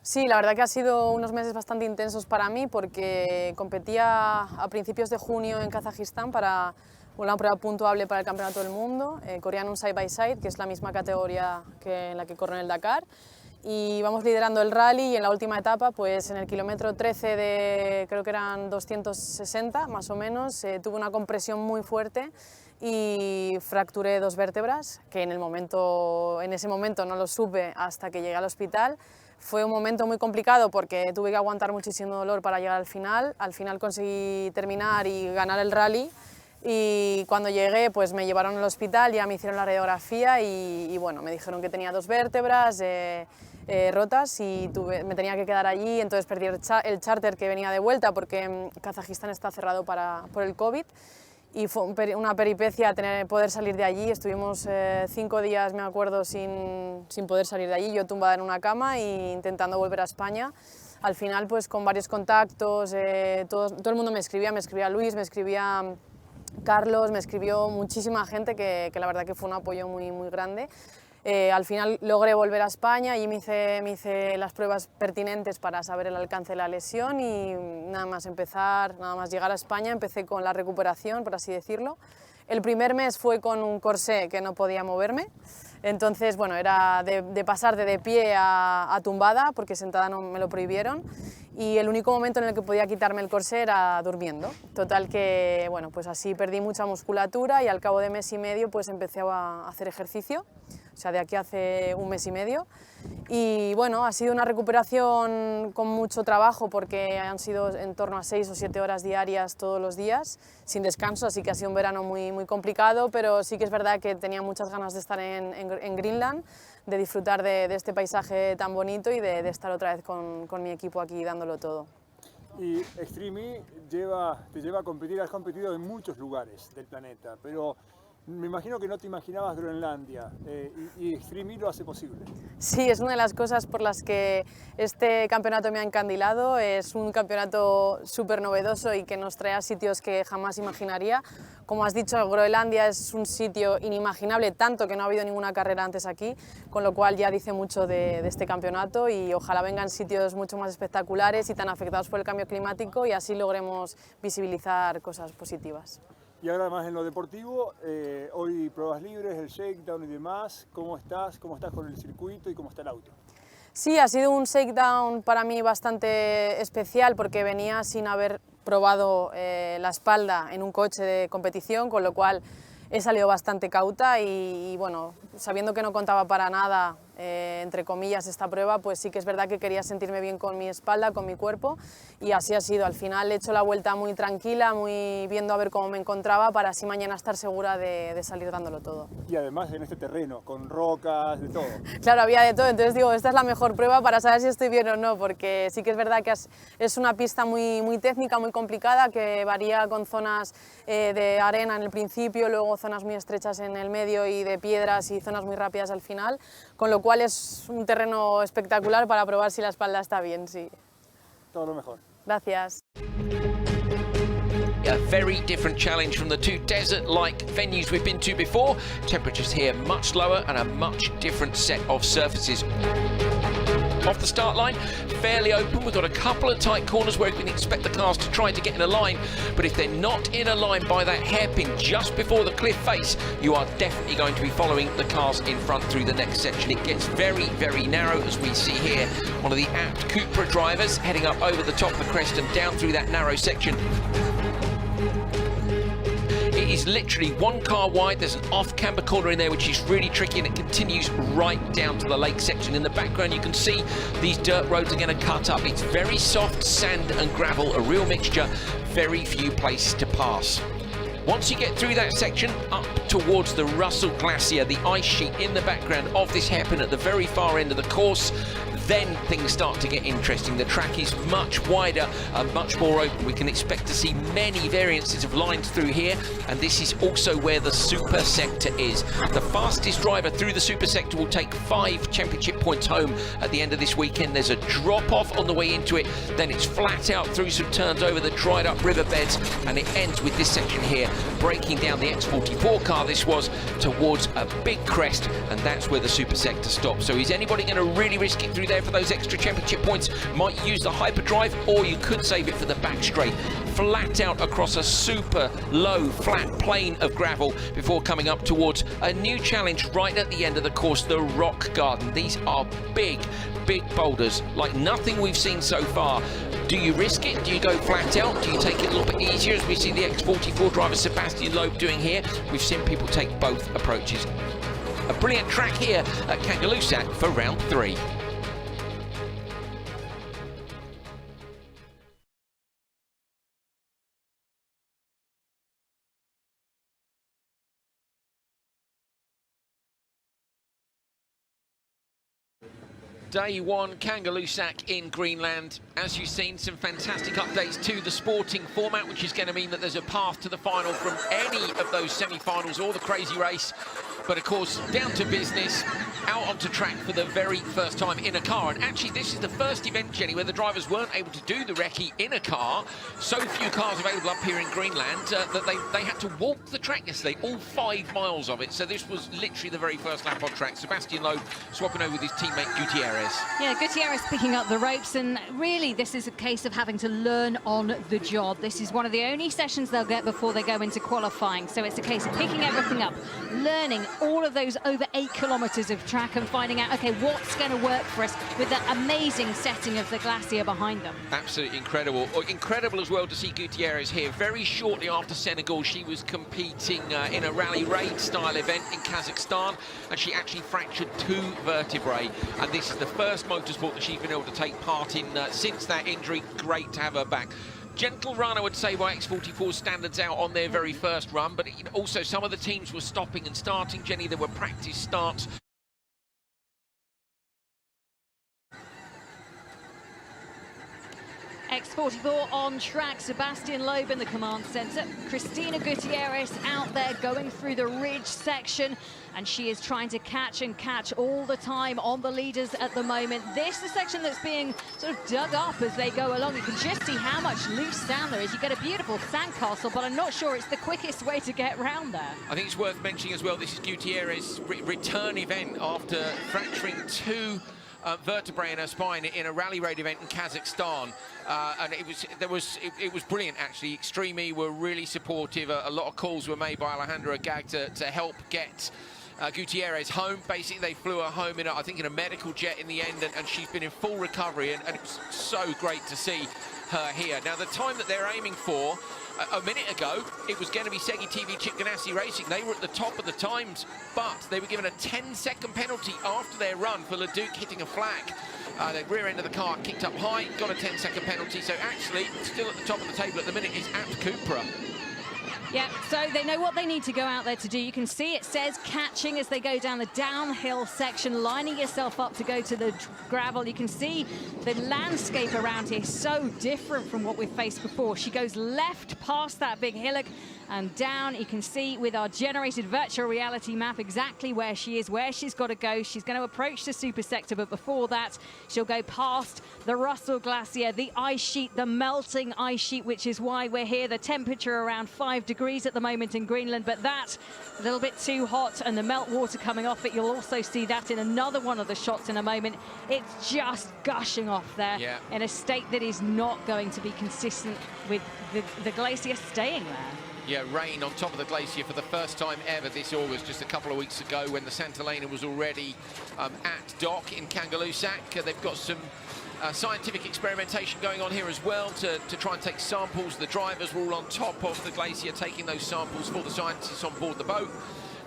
Sí, la verdad que ha sido unos meses bastante intensos para mí porque competía a principios de junio en Kazajistán para una prueba puntuable para el Campeonato del Mundo. Corrían un side-by-side, que es la misma categoría que en la que corro en el Dakar. Y vamos liderando el rally y en la última etapa, pues en el kilómetro 13 de, creo que eran 260 más o menos, tuve una compresión muy fuerte y fracturé 2 vértebras, que en ese momento no lo supe hasta que llegué al hospital. Fue un momento muy complicado porque tuve que aguantar muchísimo dolor para llegar al final. Al final conseguí terminar y ganar el rally. Y cuando llegué, pues me llevaron al hospital, ya me hicieron la radiografía y bueno, me dijeron que tenía 2 vértebras rotas y me tenía que quedar allí. Entonces perdí el charter que venía de vuelta porque Kazajistán está cerrado por el COVID. Y fue una peripecia poder salir de allí. Estuvimos 5 días, me acuerdo, sin poder salir de allí, yo tumbada en una cama e intentando volver a España. Al final, pues con varios contactos, todo el mundo me escribía Luis, me escribía Carlos, me escribió muchísima gente que la verdad que fue un apoyo muy, muy grande. Al final logré volver a España y me hice las pruebas pertinentes para saber el alcance de la lesión y nada más llegar a España empecé con la recuperación, por así decirlo. El primer mes fue con un corsé que no podía moverme, entonces bueno, era de pasar de pie a tumbada porque sentada no me lo prohibieron y el único momento en el que podía quitarme el corsé era durmiendo. Total que bueno, pues así perdí mucha musculatura y al cabo de mes y medio pues empecé a hacer ejercicio. O sea, de aquí hace un mes y medio. Y bueno, ha sido una recuperación con mucho trabajo porque han sido en torno a 6 o 7 horas diarias todos los días, sin descanso, así que ha sido un verano muy, muy complicado, pero sí que es verdad que tenía muchas ganas de estar en Greenland, de disfrutar de este paisaje tan bonito y de estar otra vez con mi equipo aquí dándolo todo. Y Extreme te lleva a competir, has competido en muchos lugares del planeta, pero me imagino que no te imaginabas Groenlandia y Extreme lo hace posible. Sí, es una de las cosas por las que este campeonato me ha encandilado. Es un campeonato súper novedoso y que nos trae a sitios que jamás imaginaría. Como has dicho, Groenlandia es un sitio inimaginable, tanto que no ha habido ninguna carrera antes aquí, con lo cual ya dice mucho de este campeonato y ojalá vengan sitios mucho más espectaculares y tan afectados por el cambio climático y así logremos visibilizar cosas positivas. Y ahora más en lo deportivo, hoy pruebas libres, el shakedown y demás, ¿cómo estás con el circuito y cómo está el auto? Sí, ha sido un shakedown para mí bastante especial porque venía sin haber probado la espalda en un coche de competición, con lo cual he salido bastante cauta y bueno, sabiendo que no contaba para nada, entre comillas, esta prueba, pues sí que es verdad que quería sentirme bien con mi espalda, con mi cuerpo y así ha sido. Al final he hecho la vuelta muy tranquila, muy viendo a ver cómo me encontraba para así mañana estar segura de salir dándolo todo. Y además en este terreno, con rocas, de todo. Claro, había de todo, entonces digo, esta es la mejor prueba para saber si estoy bien o no, porque sí que es verdad que es una pista muy, muy técnica, muy complicada, que varía con zonas de arena en el principio, luego zonas muy estrechas en el medio y de piedras y zonas muy rápidas al final, con lo cual es un terreno espectacular para probar si la espalda está bien, sí. Todo lo mejor. Gracias. A very different challenge from the 2 desert-like venues we've been to before. Temperatures here much lower and a much different set of surfaces. Off the start line, fairly open. We've got a couple of tight corners where we can expect the cars to try to get in a line, but if they're not in a line by that hairpin just before the cliff face, you are definitely going to be following the cars in front through the next section. It gets very, very narrow, as we see here. One of the apt Cupra drivers heading up over the top of the crest and down through that narrow section. It is literally 1 car wide. There's an off-camber corner in there which is really tricky, and it continues right down to the lake section. In the background you can see these dirt roads are going to cut up. It's very soft sand and gravel, a real mixture, very few places to pass. Once you get through that section, up towards the Russell Glacier, the ice sheet in the background of this hairpin at the very far end of the course, then things start to get interesting. The track is much wider and much more open. We can expect to see many variances of lines through here, and this is also where the super sector is. The fastest driver through the super sector will take 5 championship points home at the end of this weekend. There's a drop off on the way into it, then it's flat out through some turns over the dried up riverbeds, and it ends with this section here, breaking down the X44 car this was towards a big crest, and that's where the super sector stops. So is anybody going to really risk it through there for those extra championship points. Might use the hyperdrive, or you could save it for the back straight. Flat out across a super low, flat plane of gravel before coming up towards a new challenge right at the end of the course, the Rock Garden. These are big boulders, like nothing we've seen so far. Do you risk it? Do you go flat out? Do you take it a little bit easier, as we see the X44 driver Sebastian Loeb doing here? We've seen people take both approaches. A brilliant track here at Kangalusak for round 3. Day 1, Kangalusak in Greenland. As you've seen, some fantastic updates to the sporting format, which is going to mean that there's a path to the final from any of those semi-finals or the crazy race. But of course, down to business, out onto track for the very first time in a car. And actually, this is the first event, Jenny, where the drivers weren't able to do the recce in a car. So few cars available up here in Greenland that they had to walk the track yesterday, all 5 miles of it. So this was literally the very first lap on track. Sebastian Loeb swapping over with his teammate Gutierrez. Yeah, Gutierrez picking up the ropes, and really this is a case of having to learn on the job. This is one of the only sessions they'll get before they go into qualifying. So it's a case of picking everything up, learning all of those over 8 kilometers of track and finding out, okay, what's going to work for us with that amazing setting of the glacier behind them. Absolutely incredible. Incredible as well to see Gutierrez here. Very shortly after Senegal, she was competing in a rally raid style event in Kazakhstan, and she actually fractured 2 vertebrae. And this is the first motorsport that she's been able to take part in since that injury. Great to have her back. Gentle run, I would say, by X44 standards out on their very first run, but also some of the teams were stopping and starting. Jenny, there were practice starts. X44 on track, Sebastian Loeb in the command centre. Christina Gutierrez out there going through the ridge section, and she is trying to catch all the time on the leaders at the moment. This is the section that's being sort of dug up as they go along. You can just see how much loose sand there is. You get a beautiful sandcastle, but I'm not sure it's the quickest way to get around there. I think it's worth mentioning as well, this is Gutierrez's return event after fracturing 2 vertebrae in her spine in a rally raid event in Kazakhstan, and it was brilliant actually. Extreme were really supportive. A lot of calls were made by Alejandra Agag to help get Gutierrez home. Basically, they flew her home in I think in a medical jet in the end, and she's been in full recovery, and it was so great to see her here. Now, the time that they're aiming for, a minute ago, it was going to be Segi TV Chip Ganassi Racing. They were at the top of the times, but they were given a 10-second penalty after their run for Leduc hitting a flag. The rear end of the car kicked up high, got a 10-second penalty. So actually, still at the top of the table at the minute is Apt Cupra. Yeah, so they know what they need to go out there to do. You can see it says catching as they go down the downhill section, lining yourself up to go to the gravel. You can see the landscape around here is so different from what we've faced before. She goes left past that big hillock and down. You can see with our generated virtual reality map exactly where she is, where she's got to go. She's going to approach the super sector, but before that, she'll go past the Russell Glacier, the ice sheet, the melting ice sheet, which is why we're here. The temperature around 5 degrees at the moment in Greenland, but that's a little bit too hot, and the meltwater coming off it. You'll also see that in another one of the shots in a moment. It's just gushing off there in a state that is not going to be consistent with the glacier staying there. Yeah, rain on top of the glacier for the first time ever this August, just a couple of weeks ago when the Santa Elena was already at dock in Kangalusak. They've got some scientific experimentation going on here as well to try and take samples. The drivers were all on top of the glacier taking those samples for the scientists on board the boat,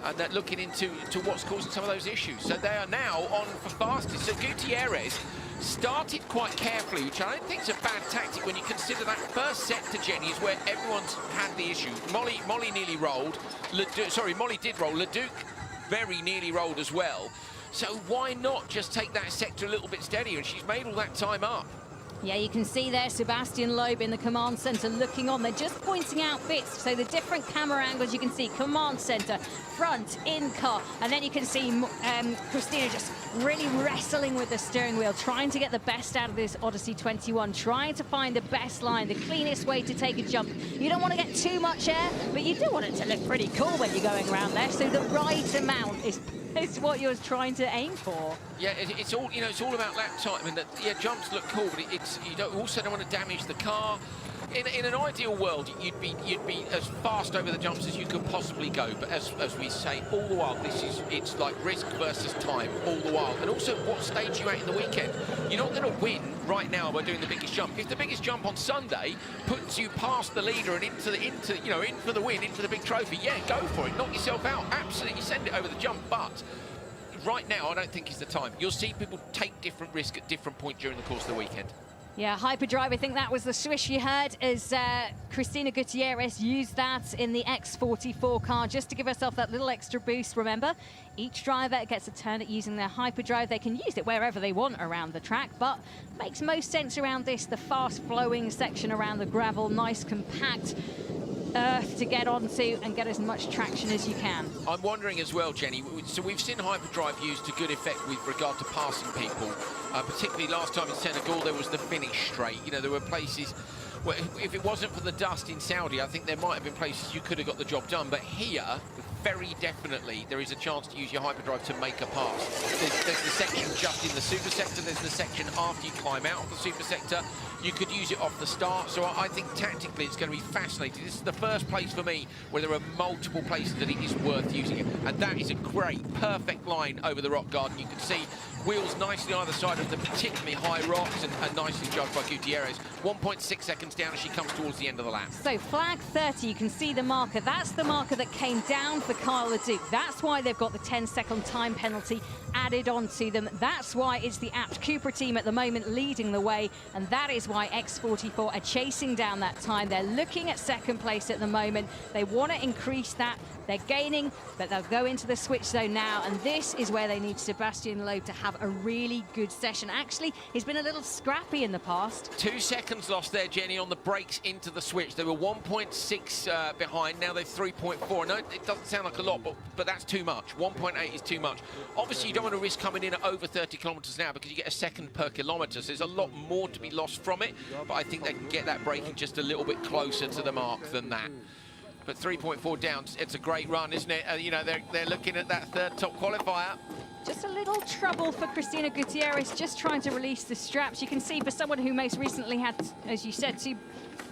and they're looking into what's causing some of those issues. So they are now on for fastest. So Gutierrez started quite carefully, which I don't think is a bad tactic when you consider that first sector, Jenny, is where everyone's had the issue. Molly nearly rolled. Molly did roll. Leduc very nearly rolled as well. So why not just take that sector a little bit steadier? And she's made all that time up. Yeah, you can see there Sebastian Loeb in the command center looking on. They're just pointing out bits, so the different camera angles you can see, command center, front, in car, and then you can see Christina just really wrestling with the steering wheel, trying to get the best out of this Odyssey 21, trying to find the best line, the cleanest way to take a jump. You don't want to get too much air, but you do want it to look pretty cool when you're going around there, so the right amount is is what you're trying to aim for. Yeah, it's all, you know, it's all about lap time, and yeah, jumps look cool, but you also don't want to damage the car. In an ideal world, you'd be as fast over the jumps as you could possibly go. But as we say, all the while, it's like risk versus time all the while. And also, what stage you at in the weekend? You're not going to win right now by doing the biggest jump. If the biggest jump on Sunday puts you past the leader and in for the win, in for the big trophy, yeah, go for it. Knock yourself out. Absolutely, send it over the jump. But right now, I don't think is the time. You'll see people take different risks at different points during the course of the weekend. Yeah, hyperdrive, I think that was the swish you heard as Christina Gutierrez used that in the X44 car just to give herself that little extra boost. Remember, each driver gets a turn at using their hyperdrive. They can use it wherever they want around the track, but makes most sense around this, the fast-flowing section around the gravel, nice, compact earth to get onto and get as much traction as you can. I'm wondering as well, Jenny, so we've seen hyperdrive used to good effect with regard to passing people, particularly last time in Senegal there was the finish straight. You know, there were places where if it wasn't for the dust in Saudi, I think there might have been places you could have got the job done, but here very definitely there is a chance to use your hyperdrive to make a pass. There's the section just in the super sector, there's the section after you climb out of the super sector. You could use it off the start, so I think tactically it's going to be fascinating. This is the first place for me where there are multiple places that it is worth using it, and that is a great, perfect line over the rock garden. You can see wheels nicely either side of the particularly high rocks and nicely judged by Gutierrez. 1.6 seconds down as she comes towards the end of the lap. So flag 30, you can see the marker. That's the marker that came down for Kyle Leduc. That's why they've got the 10-second time penalty added onto them. That's why it's the Apt Cooper team at the moment leading the way, and that is why X44 are chasing down that time. They're looking at second place at the moment. They want to increase that. They're gaining, but they'll go into the switch zone now, and this is where they need Sebastian Loeb to have a really good session. Actually, he's been a little scrappy in the past. 2 seconds lost there, Jenny, on the brakes into the switch. They were 1.6 behind, now they're 3.4. No, it doesn't sound like a lot, but that's too much. 1.8 is too much. Obviously, you don't want to risk coming in at over 30 kilometres an hour because you get a second per kilometre, so there's a lot more to be lost from it, but I think they can get that braking just a little bit closer to the mark than that. But 3.4 down, it's a great run, isn't it? You know, they're looking at that third top qualifier. Just a little trouble for Christina Gutierrez, just trying to release the straps. You can see for someone who most recently had, as you said, 2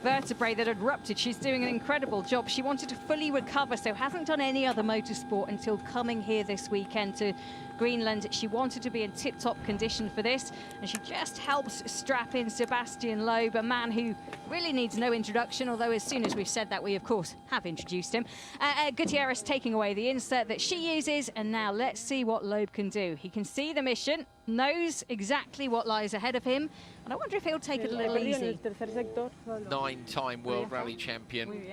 vertebrae that had ruptured, she's doing an incredible job. She wanted to fully recover, so hasn't done any other motorsport until coming here this weekend to Greenland. She wanted to be in tip-top condition for this, and she just helps strap in Sebastian Loeb, a man who really needs no introduction, although as soon as we've said that, we of course have introduced him. Gutierrez taking away the insert that she uses, and now let's see what Loeb can do. He can see the mission, knows exactly what lies ahead of him, and I wonder if he'll take it a little easy. 9-time World Rally champion,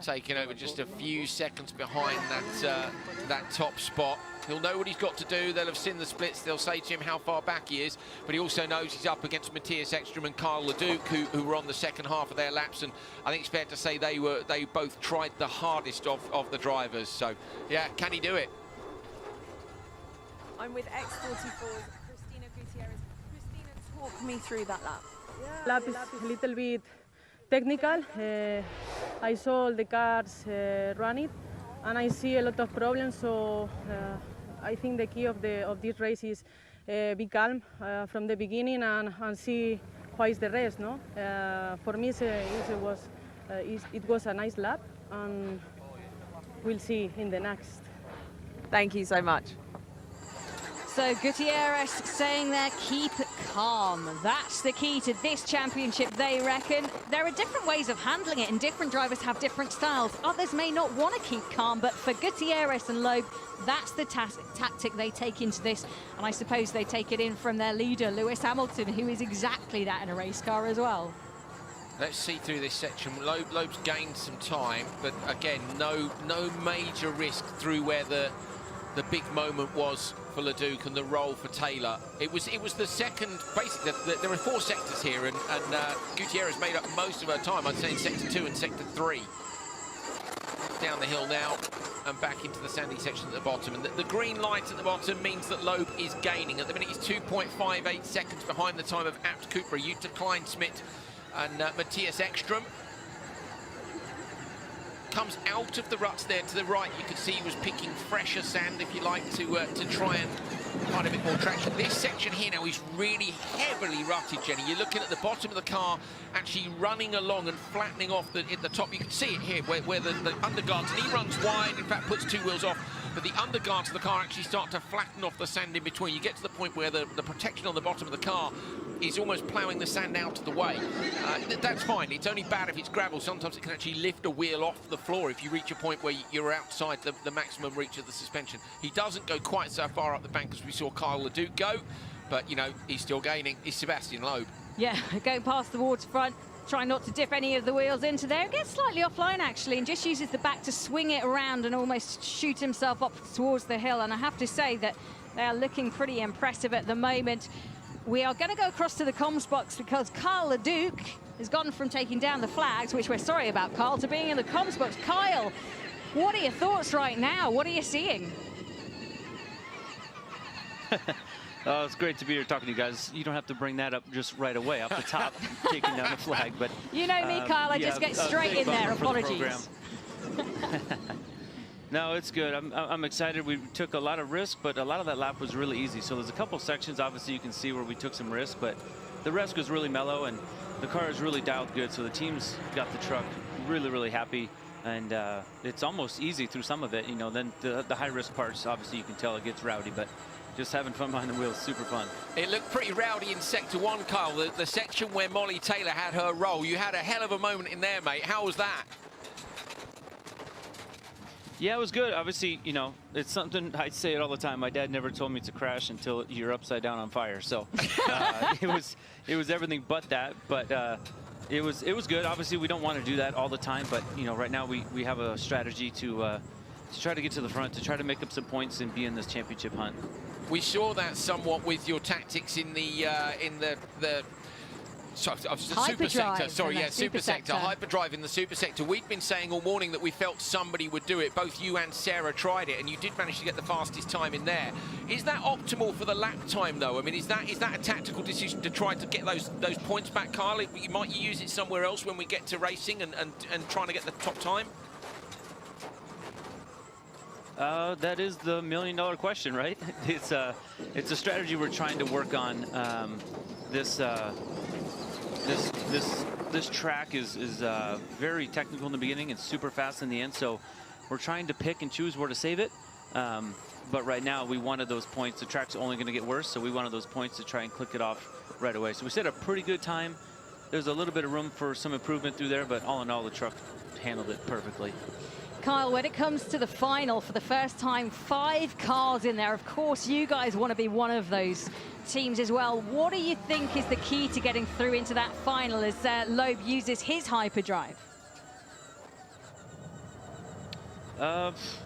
taking over just a few seconds behind that top spot. He'll know what he's got to do. They'll have seen the splits. They'll say to him how far back he is, but he also knows he's up against Matthias Ekström and Kyle Leduc, who were on the second half of their laps, and I think it's fair to say they both tried the hardest of the drivers. So yeah, can he do it? I'm with X44's Christina Gutierrez. Christina, talk me through that lap. Lap is a little bit technical. I saw all the cars run it, and I see a lot of problems. So I think the key of this race is be calm from the beginning and see what is the rest. No, for me it was a nice lap, and we'll see in the next. Thank you so much. So Gutierrez saying there, keep calm. That's the key to this championship, they reckon. There are different ways of handling it, and different drivers have different styles. Others may not want to keep calm, but for Gutierrez and Loeb, that's the tactic they take into this. And I suppose they take it in from their leader, Lewis Hamilton, who is exactly that in a race car as well. Let's see through this section. Loeb's gained some time, but again, no major risk through where the big moment was for Leduc and the roll for Taylor. It was the second, basically, there are 4 sectors here, and Gutierrez made up most of her time, I'd say, in sector 2 and sector 3. Down the hill now, and back into the sandy section at the bottom. And the green light at the bottom means that Loeb is gaining. At the minute, he's 2.58 seconds behind the time of Apt Cooper, Jutta Kleinsmit, and Matthias Ekström. comes out of the ruts there to the right. You can see he was picking fresher sand, if you like, to try and find a bit more traction. This section here now is really heavily rutted, Jenny. You're looking at the bottom of the car actually running along and flattening off at the top. You can see it here where the underguards, and he runs wide, in fact puts two wheels off, but the underguards of the car actually start to flatten off the sand in between. You get to the point where the protection on the bottom of the car is almost ploughing the sand out of the way. That's fine. It's only bad if it's gravel. Sometimes it can actually lift a wheel off the floor if you reach a point where you're outside the maximum reach of the suspension. He doesn't go quite so far up the bank as we saw Kyle Leduc go, but, you know, he's still gaining. It's Sebastian Loeb. Yeah, going past the waterfront, trying not to dip any of the wheels into there. Gets slightly offline, actually, and just uses the back to swing it around and almost shoot himself up towards the hill. And I have to say that they are looking pretty impressive at the moment. We are going to go across to the comms box because Kyle Leduc has gone from taking down the flags, which we're sorry about, Kyle, to being in the comms box. Kyle, what are your thoughts right now? What are you seeing? Oh, it's great to be here talking to you guys. You don't have to bring that up just right away off the top, taking down the flag. But you know me, Kyle. I just get straight in there. Apologies. No, it's good. I'm excited. We took a lot of risk, but a lot of that lap was really easy. So there's a couple sections, obviously, you can see where we took some risk, but the rest was really mellow, and the car is really dialed good. So the team's got the truck really, really happy, and it's almost easy through some of it. You know, then the high-risk parts, obviously, you can tell it gets rowdy, but just having fun behind the wheel is super fun. It looked pretty rowdy in Sector 1, Kyle. The section where Molly Taylor had her roll. You had a hell of a moment in there, mate. How was that? Yeah, it was good. Obviously, you know, it's something, I say it all the time. My dad never told me to crash until you're upside down on fire. So it was everything but that. But it was good. Obviously, we don't want to do that all the time. But, you know, right now we have a strategy to try to get to the front, to try to make up some points and be in this championship hunt. We saw that somewhat with your tactics in the super sector. Sorry, yeah, super sector. Hyperdrive in the super sector. We've been saying all morning that we felt somebody would do it. Both you and Sarah tried it, and you did manage to get the fastest time in there. Is that optimal for the lap time, though? I mean, is that a tactical decision to try to get those points back, Kyle? Might you use it somewhere else when we get to racing and trying to get the top time? That is the million-dollar question, right? It's a strategy we're trying to work on. This track is very technical in the beginning and super fast in the end, so we're trying to pick and choose where to save it. But right now, we wanted those points. The track's only going to get worse, so we wanted those points to try and click it off right away. So we set a pretty good time. There's a little bit of room for some improvement through there, but all in all, the truck handled it perfectly. Kyle, when it comes to the final, for the first time, 5 cars in there. Of course, you guys want to be one of those teams as well. What do you think is the key to getting through into that final as Loeb uses his hyperdrive?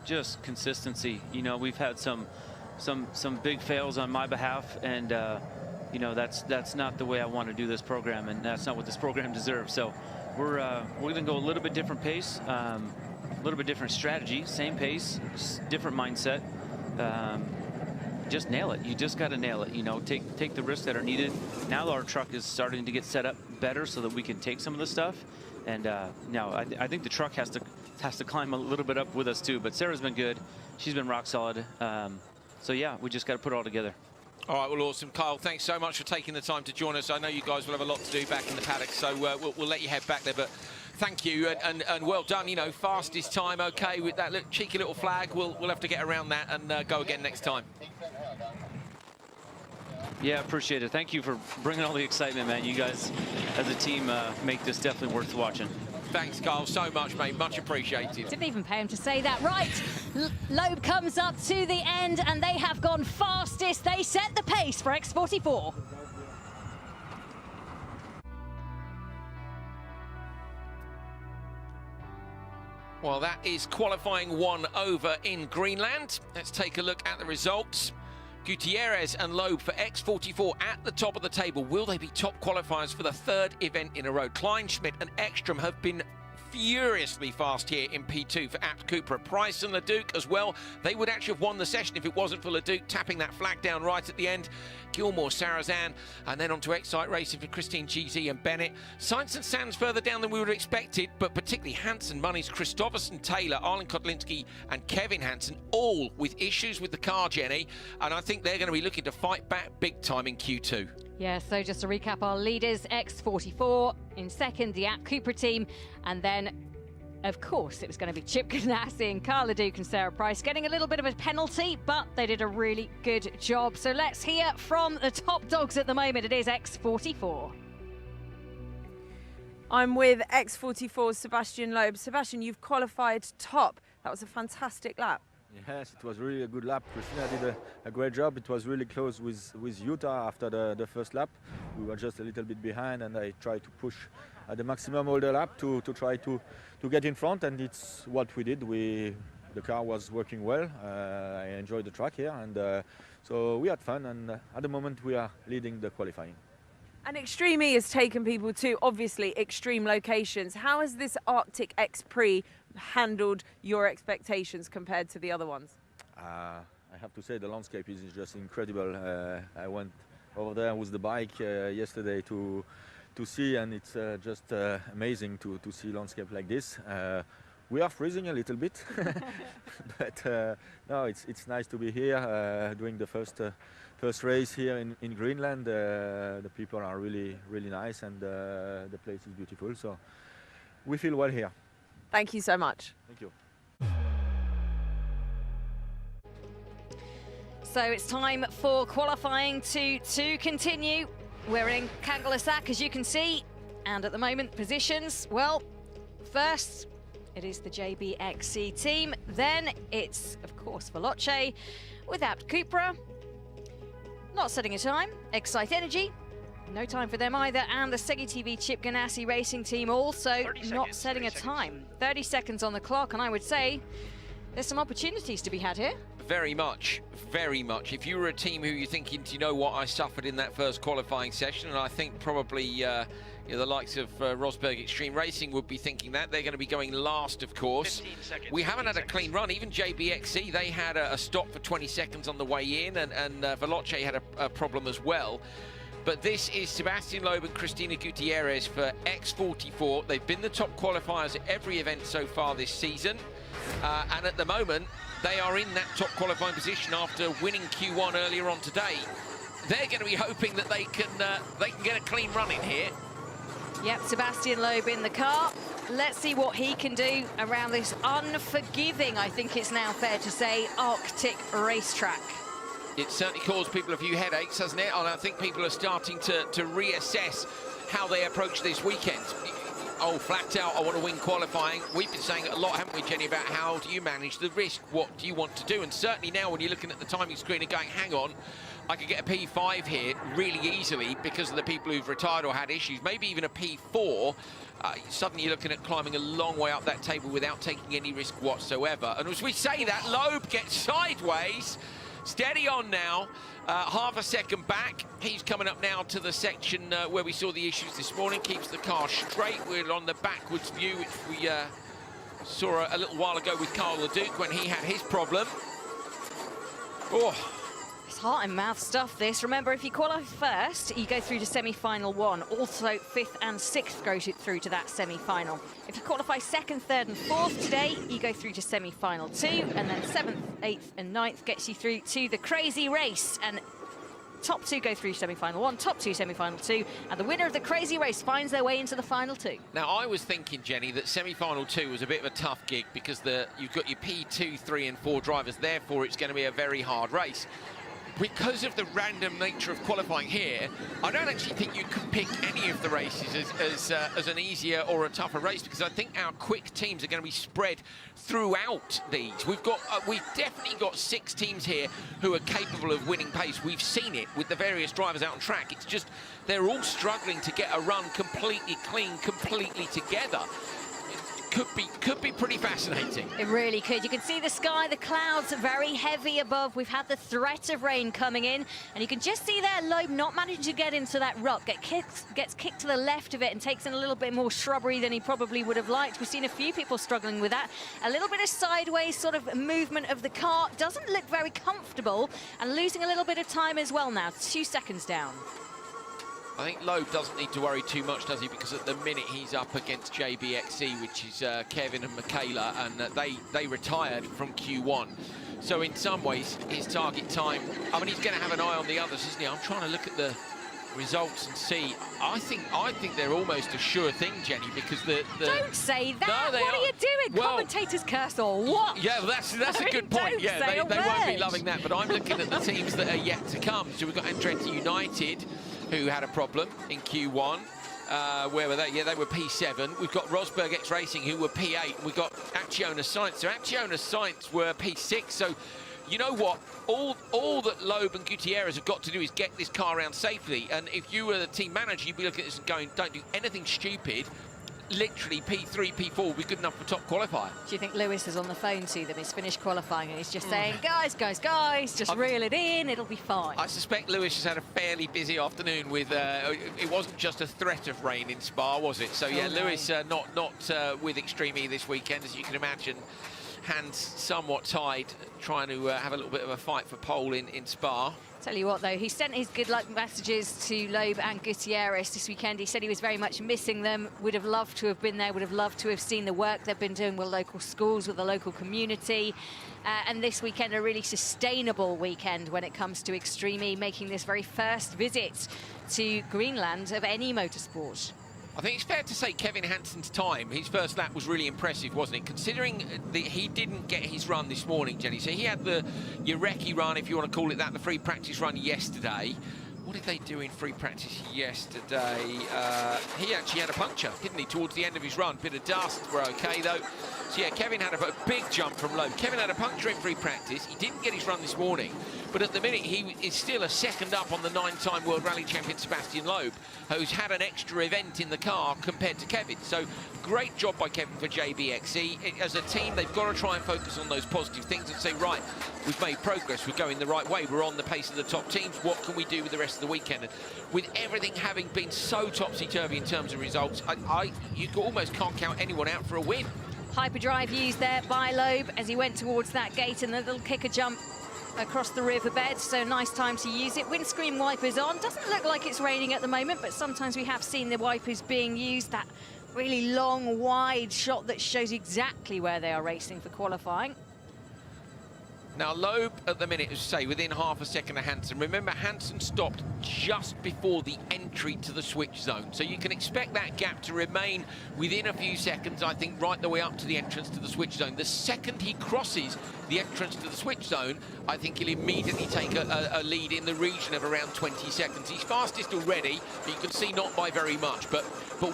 Just consistency. You know, we've had some big fails on my behalf, and you know, that's not the way I want to do this program, and that's not what this program deserves. So we're going to go a little bit different pace. A little bit different strategy, same pace, different mindset. Just nail it. You just got to nail it. You know, take the risks that are needed. Now our truck is starting to get set up better so that we can take some of the stuff. And now I think the truck has to climb a little bit up with us too. But Sarah's been good. She's been rock solid. So yeah, we just got to put it all together. All right, well, awesome. Kyle, thanks so much for taking the time to join us. I know you guys will have a lot to do back in the paddock, so we'll let you head back there. But thank you, and well done. You know, fastest time, okay, with that cheeky little flag. We'll have to get around that and go again next time. Yeah, appreciate it. Thank you for bringing all the excitement, man. You guys, as a team, make this definitely worth watching. Thanks, Carl, so much, mate. Much appreciated. Didn't even pay him to say that. Right, Loeb comes up to the end, and they have gone fastest. They set the pace for X44. Well, that is qualifying 1 over in Greenland. Let's take a look at the results. Gutierrez and Loeb for X44 at the top of the table. Will they be top qualifiers for the 3rd event in a row? Kleinschmidt and Ekstrom have been furiously fast here in P2 for Abt Cooper. Price and Leduc as well. They would actually have won the session if it wasn't for Leduc tapping that flag down right at the end. Gilmore, Sarazan, and then on to Excite Racing for Christine GZ and Bennett. Sainz and Sands further down than we would have expected, but particularly Hansen, Moniz, Kristoffersen, Taylor, Arlen Kotlinski and Kevin Hansen, all with issues with the car, Jenny, and I think they're going to be looking to fight back big time in Q2. Yeah, so just to recap our leaders, X44 in second, the Abt Cooper team, and then of course, it was going to be Chip Ganassi and Carl Leduc and Sarah Price getting a little bit of a penalty, but they did a really good job. So let's hear from the top dogs at the moment. It is X44. I'm with X44's Sebastian Loeb. Sebastian, you've qualified top. That was a fantastic lap. Yes, it was really a good lap. Christina did a great job. It was really close with Utah after the first lap. We were just a little bit behind, and I tried to push at the maximum all the lap to try to get in front, and it's what we did. The car was working well. I enjoyed the track here, and so we had fun, and at the moment we are leading the qualifying. And Extreme E has taken people to, obviously, extreme locations. How has this Arctic X Prix handled your expectations compared to the other ones? I have to say the landscape is just incredible. I went over there with the bike yesterday to see, and it's just amazing to see landscape like this. We are freezing a little bit, but no, it's nice to be here doing the first race here in Greenland. The people are really nice, and the place is beautiful, so we feel well here. Thank you so much. Thank you. So it's time for qualifying to continue. We're in Kangalassak, as you can see, and at the moment positions, well, first it is the JBXC team, then it's of course Veloce with Abt Cooper, not setting a time, Excite Energy, no time for them either, and the Segi TV Chip Ganassi Racing team also not setting a time. 30 seconds on the clock, and I would say there's some opportunities to be had here. Very much, very much. If you were a team who you're thinking, do you know what I suffered in that first qualifying session, and I think probably you know, the likes of Rosberg Extreme Racing would be thinking that. They're going to be going last, of course. We haven't had a clean run. Even JBXC, they had a stop for 20 seconds on the way in, and Veloce had a problem as well. But this is Sebastian Loeb and Christina Gutierrez for X44. They've been the top qualifiers at every event so far this season. And at the moment, they are in that top qualifying position after winning Q1 earlier on today. They're going to be hoping that they can get a clean run in here. Yep, Sebastian Loeb in the car. Let's see what he can do around this unforgiving, I think it's now fair to say, Arctic racetrack. It certainly caused people a few headaches, hasn't it? And I think people are starting to reassess how they approach this weekend. Oh, flat out, I want to win qualifying. We've been saying it a lot, haven't we, Jenny, about how do you manage the risk? What do you want to do? And certainly now when you're looking at the timing screen and going, hang on, I could get a P5 here really easily because of the people who've retired or had issues, maybe even a P4. Suddenly you're looking at climbing a long way up that table without taking any risk whatsoever. And as we say that, Loeb gets sideways. Steady on now, half a second back. He's coming up now to the section where we saw the issues this morning. Keeps the car straight. We're on the backwards view, which we saw a little while ago with Carl Leduc when he had his problem. Oh. It's heart and mouth stuff, this. Remember, if you qualify first, you go through to semi-final 1. Also, 5th and 6th goes through to that semi-final. If you qualify 2nd, 3rd and 4th today, you go through to semi-final 2. And then 7th, 8th and 9th gets you through to the crazy race. And top 2 go through semi-final 1, top 2 semi-final 2. And the winner of the crazy race finds their way into the final 2. Now, I was thinking, Jenny, that semi-final 2 was a bit of a tough gig because you've got your P2, 3 and 4 drivers. Therefore, it's going to be a very hard race. Because of the random nature of qualifying here, I don't actually think you can pick any of the races as an easier or a tougher race, because I think our quick teams are going to be spread throughout these. We've definitely got 6 teams here who are capable of winning pace. We've seen it with the various drivers out on track. It's just they're all struggling to get a run completely clean, completely together. could be pretty fascinating. It really could. You can see the sky, the clouds are very heavy above. We've had the threat of rain coming in, and you can just see there Loeb not managing to get into that ruck, gets kicked to the left of it and takes in a little bit more shrubbery than he probably would have liked. We've seen a few people struggling with that. A little bit of sideways sort of movement of the car. Doesn't look very comfortable, and losing a little bit of time as well now. 2 seconds down. I think Loeb doesn't need to worry too much, does he? Because at the minute he's up against JBXE, which is Kevin and Michaela, and they retired from Q1. So in some ways, his target time, I mean, he's going to have an eye on the others, isn't he? I'm trying to look at the results and see. I think they're almost a sure thing, Jenny, because the Don't say that. No, what are you doing? Well, Commentators curse or what? Yeah, well, that's a good point. Yeah, they won't be loving that. But I'm looking at the teams that are yet to come. So we've got Andretti United, who had a problem in Q1. Where were they? Yeah, they were P7. We've got Rosberg X Racing, who were P8. We've got Acciona Science. So Acciona Science were P6. So you know what? All that Loeb and Gutierrez have got to do is get this car around safely. And if you were the team manager, you'd be looking at this and going, don't do anything stupid. Literally P3, P4 will be good enough for top qualifier. Do you think Lewis is on the phone to them? He's finished qualifying and he's just saying, guys, just reel it in, it'll be fine. I suspect Lewis has had a fairly busy afternoon with, it wasn't just a threat of rain in Spa, was it? So yeah, Lewis not with Extreme E this weekend, as you can imagine. Hands somewhat tied, trying to have a little bit of a fight for pole in Spa. Tell you what, though, he sent his good luck messages to Loeb and Gutierrez this weekend. He said he was very much missing them, would have loved to have been there, would have loved to have seen the work they've been doing with local schools, with the local community. And this weekend, a really sustainable weekend when it comes to Extreme E, making this very first visit to Greenland of any motorsport. I think it's fair to say Kevin Hansen's time, his first lap was really impressive, wasn't it? Considering that he didn't get his run this morning, Jenny. So he had the Ureki run, if you want to call it that, the free practice run yesterday. What did they do in free practice yesterday? He actually had a puncture, didn't he, towards the end of his run? Bit of dust, we're okay though. So yeah, Kevin had a big jump from Loeb. Kevin had a puncture in free practice. He didn't get his run this morning, but at the minute he is still a second up on the 9-time World Rally Champion Sebastian Loeb, who's had an extra event in the car compared to Kevin. So great job by Kevin for JBXE. As a team, they've got to try and focus on those positive things and say, right, we've made progress, we're going the right way, we're on the pace of the top teams, what can we do with the rest of the weekend? And with everything having been so topsy-turvy in terms of results, you almost can't count anyone out for a win. Hyperdrive used there by Loeb as he went towards that gate and the little kicker jump across the riverbed, so nice time to use it. Windscreen wipers on. Doesn't look like it's raining at the moment, but sometimes we have seen the wipers being used. That really long, wide shot that shows exactly where they are racing for qualifying. Now, Loeb, at the minute, as I say, within half a second of Hansen. Remember, Hansen stopped just before the entry to the switch zone. So you can expect that gap to remain within a few seconds, I think, right the way up to the entrance to the switch zone. The second he crosses the entrance to the switch zone, I think he'll immediately take a lead in the region of around 20 seconds. He's fastest already, but you can see not by very much. But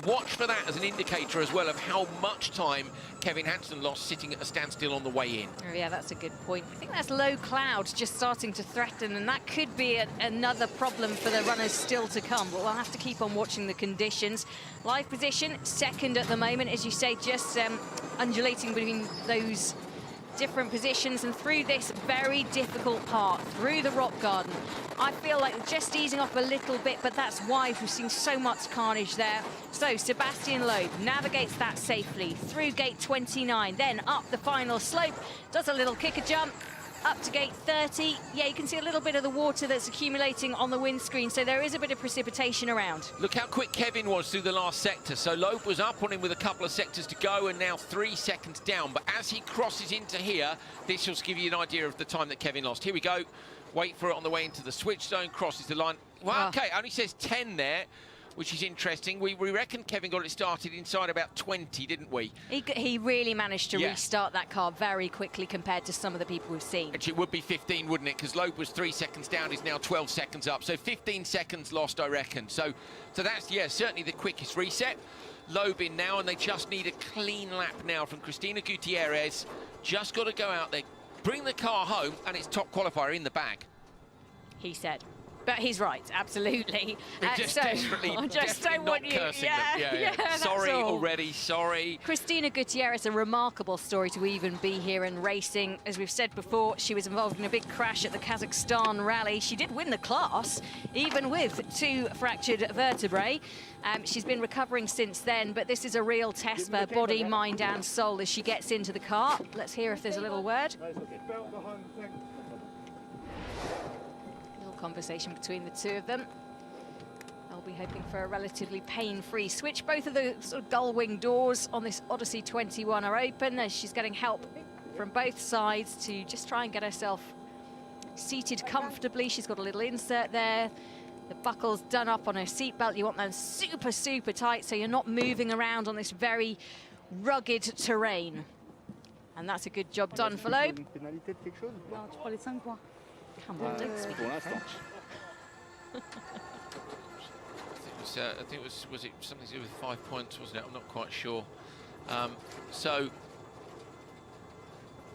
watch for that as an indicator as well of how much time Kevin Hansen lost sitting at a standstill on the way in. Oh, yeah, that's a good point. I think that's low clouds just starting to threaten, and that could be another problem for the runners still to come, but we'll have to keep on watching the conditions. Live position, second at the moment, as you say, just undulating between those different positions and through this very difficult part, through the rock garden. I feel like just easing off a little bit, but that's why we've seen so much carnage there. So Sebastian Loeb navigates that safely through gate 29, then up the final slope, does a little kicker jump, up to gate 30. Yeah, you can see a little bit of the water that's accumulating on the windscreen, so there is a bit of precipitation around. Look how quick Kevin was through the last sector. So Loeb was up on him with a couple of sectors to go and now 3 seconds down. But as he crosses into here, this will give you an idea of the time that Kevin lost. Here we go. Wait for it on the way into the switch zone, crosses the line. Well, okay, only says 10 there, which is interesting. We reckon Kevin got it started inside about 20, didn't we? He really managed to restart that car very quickly compared to some of the people we've seen. Actually, it would be 15, wouldn't it? Because Loeb was 3 seconds down, is now 12 seconds up. So 15 seconds lost, I reckon. So that's, yeah, certainly the quickest reset. Loeb in now, and they just need a clean lap now from Christina Gutierrez. Just got to go out there, bring the car home, and it's top qualifier in the bag. He said. But he's right, absolutely. Just desperately, I just don't not want you. cursing them. Yeah, Sorry that's all. already, sorry. Christina Gutierrez, a remarkable story to even be here in racing. As we've said before, she was involved in a big crash at the Kazakhstan rally. She did win the class, even with 2 fractured vertebrae. She's been recovering since then, but this is a real test for her body, mind and soul as she gets into the car. Let's hear if there's a little word. Conversation between the two of them. They'll be hoping for a relatively pain-free switch. Both of the sort of gull-wing doors on this Odyssey 21 are open as she's getting help from both sides to just try and get herself seated comfortably. She's got a little insert there. The buckle's done up on her seatbelt. You want them super, super tight so you're not moving around on this very rugged terrain. And that's a good job done for Loeb. Come on, don't speak French. I think it was it something to do with 5 points, wasn't it? I'm not quite sure. So,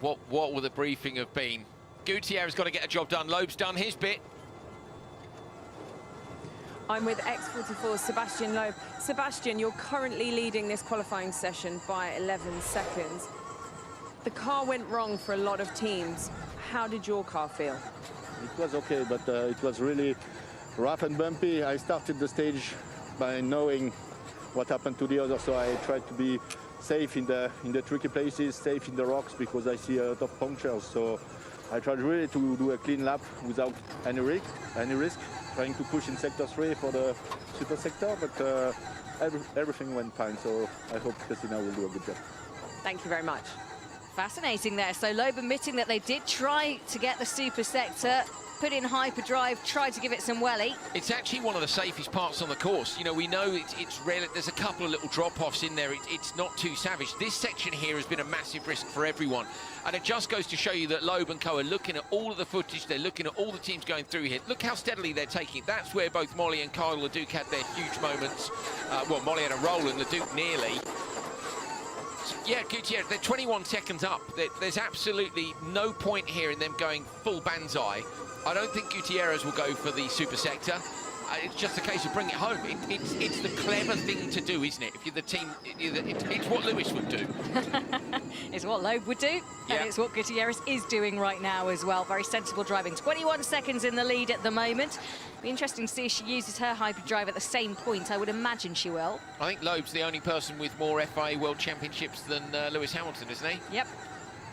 what will the briefing have been? Gutierrez got to get a job done. Loeb's done his bit. I'm with X44 Sebastian Loeb. Sebastian, you're currently leading this qualifying session by 11 seconds. The car went wrong for a lot of teams. How did your car feel? It was okay, but it was really rough and bumpy. I started the stage by knowing what happened to the others, so I tried to be safe in the tricky places, safe in the rocks, because I see a lot of punctures. So I tried really to do a clean lap without any risk, trying to push in sector 3 for the super sector, but everything went fine, so I hope Christina will do a good job. Thank you very much. Fascinating there. So Loeb admitting that they did try to get the super sector, put in hyperdrive, tried to give it some welly. It's actually one of the safest parts on the course. You know, we know it's rare. There's a couple of little drop-offs in there. It's not too savage. This section here has been a massive risk for everyone. And it just goes to show you that Loeb and co are looking at all of the footage. They're looking at all the teams going through here. Look how steadily they're taking it. That's where both Molly and Kyle Leduc had their huge moments. Well, Molly had a roll and Leduc nearly. Yeah, Gutierrez, they're 21 seconds up. There's absolutely no point here in them going full banzai. I don't think Gutierrez will go for the super sector. It's just a case of bringing it home. It's the clever thing to do, isn't it? If you're the team, it's what Lewis would do. It's what Loeb would do, yeah. And it's what Gutierrez is doing right now as well. Very sensible driving. 21 seconds in the lead at the moment. Be interesting to see if she uses her hyperdrive at the same point. I would imagine she will. I think Loeb's the only person with more FIA World Championships than Lewis Hamilton, isn't he? Yep.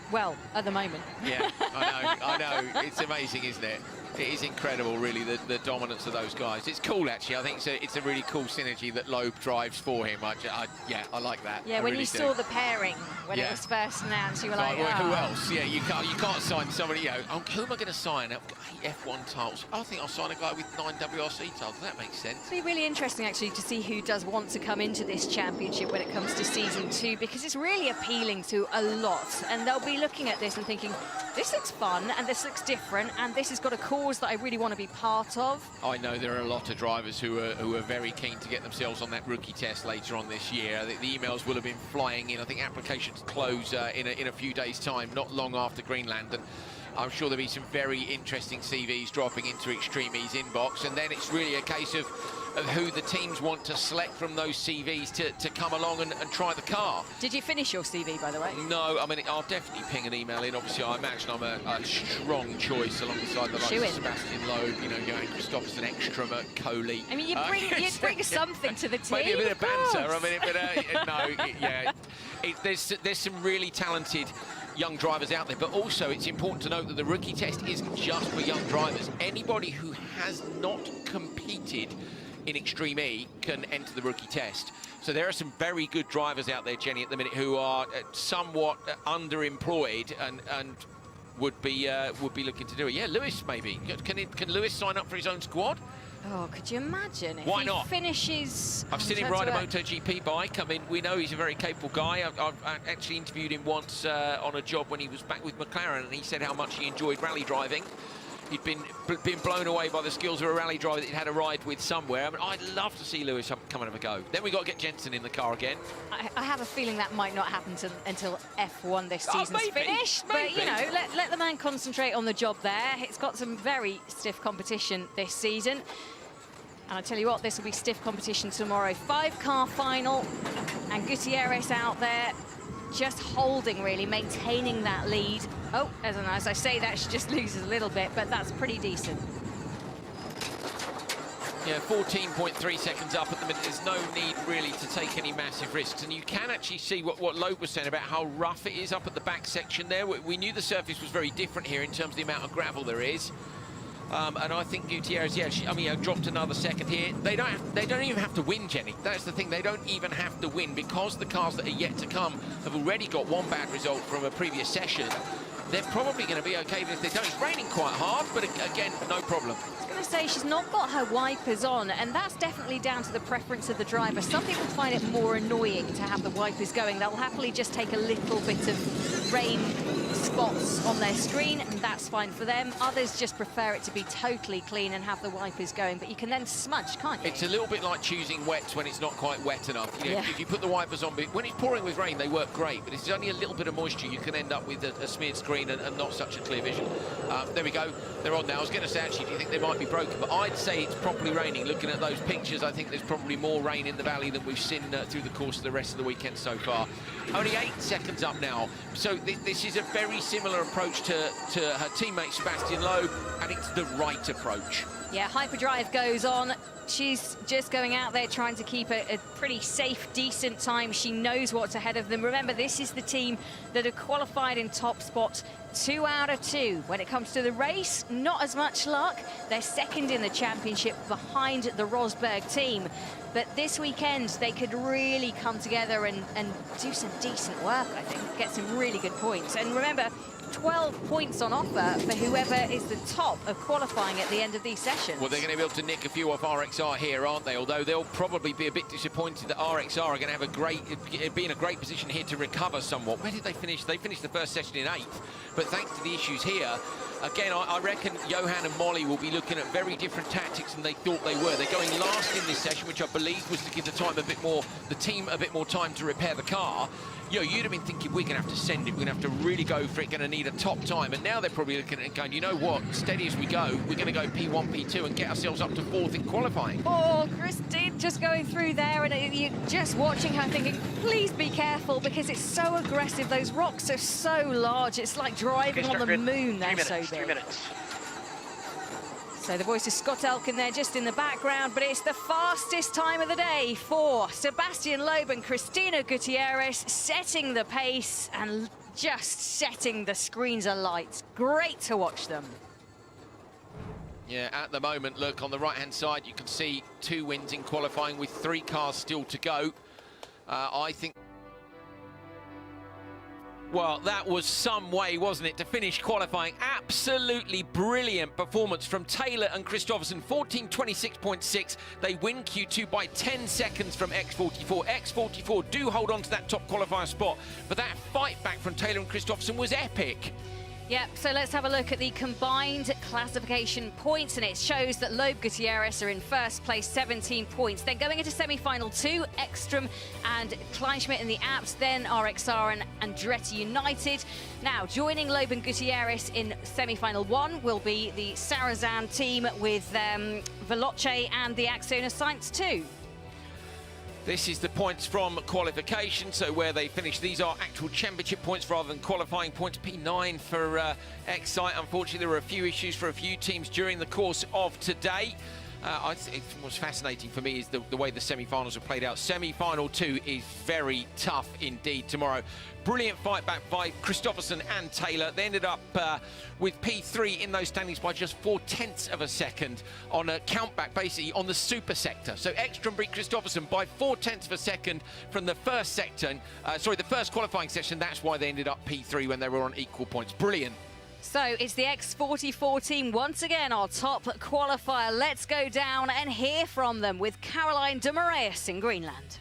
Well, at the moment. Yeah, I know. It's amazing, isn't it? It is incredible, really, the dominance of those guys. It's cool, actually. I think it's a really cool synergy that Loeb drives for him. Yeah, I like that. Yeah, when really you saw the pairing when it was first announced, you were like, well, who else? Yeah, you can't sign somebody. You know, who am I going to sign? I've got 8 F1 titles. I think I'll sign a guy with 9 WRC titles. That makes sense. It'll be really interesting, actually, to see who does want to come into this championship when it comes to season 2, because it's really appealing to a lot, and they'll be looking at this and thinking, this looks fun and this looks different and this has got a cause that I really want to be part of. I know there are a lot of drivers who are very keen to get themselves on that rookie test later on this year. The emails will have been flying in. I think applications close in a few days' time, not long after Greenland, and I'm sure there'll be some very interesting CVs dropping into Extreme E's inbox, and then it's really a case of who the teams want to select from those CVs to come along and try the car. Did you finish your CV, by the way? No, I mean, I'll definitely ping an email in. Obviously, I imagine I'm a strong choice alongside the likes of Sebastian Loeb, you know, Johan Kristoffersen, Ekstrom, Coley. I mean, you'd bring something to the team. Maybe a bit of banter. I mean, there's some really talented young drivers out there, but also it's important to note that the rookie test isn't just for young drivers. Anybody who has not competed in Extreme E can enter the rookie test. So there are some very good drivers out there, Jenny, at the minute who are somewhat underemployed and would be looking to do it. Yeah, Lewis maybe. Can Lewis sign up for his own squad? Oh, could you imagine if Why not? He finishes... I've seen him ride a MotoGP bike. I mean, we know he's a very capable guy. I've actually interviewed him once on a job when he was back with McLaren, and he said how much he enjoyed rally driving. He'd been blown away by the skills of a rally driver that he'd had a ride with somewhere. I mean, I'd love to see Lewis come and have a go. Then we've got to get Jensen in the car again. I have a feeling that might not happen until F1 this season's maybe, finished. maybe. But, you know, let the man concentrate on the job there. It's got some very stiff competition this season. And I tell you what, this will be stiff competition tomorrow. 5-car final, and Gutierrez out there just holding, really, maintaining that lead. Oh, as I say that, she just loses a little bit, but that's pretty decent. Yeah, 14.3 seconds up at the minute. There's no need, really, to take any massive risks. And you can actually see what Loeb was saying about how rough it is up at the back section there. We knew the surface was very different here in terms of the amount of gravel there is. And I think Gutierrez, yeah, dropped another second here. They don't even have to win, Jenny. That's the thing. They don't even have to win, because the cars that are yet to come have already got one bad result from a previous session. They're probably going to be okay even if they don't. It's raining quite hard, but again, no problem. I was going to say, she's not got her wipers on, and that's definitely down to the preference of the driver. Some people find it more annoying to have the wipers going. They'll happily just take a little bit of rain spots on their screen, and that's fine for them. Others just prefer it to be totally clean and have the wipers going, but you can then smudge, can't you? It's a little bit like choosing wets when it's not quite wet enough. You know, yeah. If you put the wipers on, when it's pouring with rain, they work great, but if there's only a little bit of moisture, you can end up with a smeared screen and not such a clear vision. There we go. They're on now. I was going to say, actually, do you think they might be broken? But I'd say it's properly raining. Looking at those pictures, I think there's probably more rain in the valley than we've seen through the course of the rest of the weekend so far. Only 8 seconds up now. So this is a very similar approach to her teammate Sebastian Loeb, and it's the right approach. Yeah, hyperdrive goes on. She's just going out there trying to keep a pretty safe, decent time. She knows what's ahead of them. Remember, this is the team that are qualified in top spot 2 out of 2. When it comes to the race, not as much luck. They're second in the championship behind the Rosberg team. But this weekend, they could really come together and do some decent work, I think. Get some really good points. And remember, 12 points on offer for whoever is the top of qualifying at the end of these sessions. Well, they're going to be able to nick a few off RXR here, aren't they? Although they'll probably be a bit disappointed that RXR are going to have be in a great position here to recover somewhat. Where did they finish? They finished the first session in 8th, but thanks to the issues here, again, I reckon Johan and Molly will be looking at very different tactics than they thought they were. They're going last in this session, which I believe was to give the team a bit more time to repair the car. You know, you'd have been thinking, we're going to have to send it, we're going to have to really go for it, going to need a top time. And now they're probably looking at it and going, you know what, steady as we go, we're going to go P1, P2 and get ourselves up to 4th in qualifying. Oh, Christine just going through there, and you're just watching her thinking, please be careful, because it's so aggressive. Those rocks are so large, it's like driving on the moon. They're so big. 3 minutes. So the voice of Scott Elkin there just in the background, but it's the fastest time of the day for Sebastian Loeb and Christina Gutierrez, setting the pace and just setting the screens alight. Great to watch them. Yeah, at the moment, look, on the right-hand side, you can see 2 wins in qualifying with 3 cars still to go. I think... Well, that was some way, wasn't it, to finish qualifying. Absolutely brilliant performance from Taylor and Christopherson. 14:26.6. They win Q2 by 10 seconds from X44. X44 do hold on to that top qualifier spot, but that fight back from Taylor and Christopherson was epic. Yep, so let's have a look at the combined classification points, and it shows that Loeb Gutierrez are in first place, 17 points. Then going into semi-final 2, Ekstrom and Kleinschmidt in the Alps, then RXR and Andretti United. Now, joining Loeb and Gutierrez in semi-final 1 will be the Sarrazin team with Veloce and the Axiona Science 2. This is the points from qualification, so where they finish. These are actual championship points rather than qualifying points. P9 for Excite. Unfortunately, there were a few issues for a few teams during the course of today. What's fascinating for me is the way the semi-finals are played out. Semi-final 2 is very tough indeed tomorrow. Brilliant fight back by Christopherson and Taylor. They ended up with P3 in those standings by just 0.4 of a second on a countback, basically on the super sector. So Ekstrom beat Christopherson by 0.4 of a second from the first section. The first qualifying session. That's why they ended up P3 when they were on equal points. Brilliant. So it's the X44 team once again, our top qualifier. Let's go down and hear from them with Caroline de Moraes in Greenland.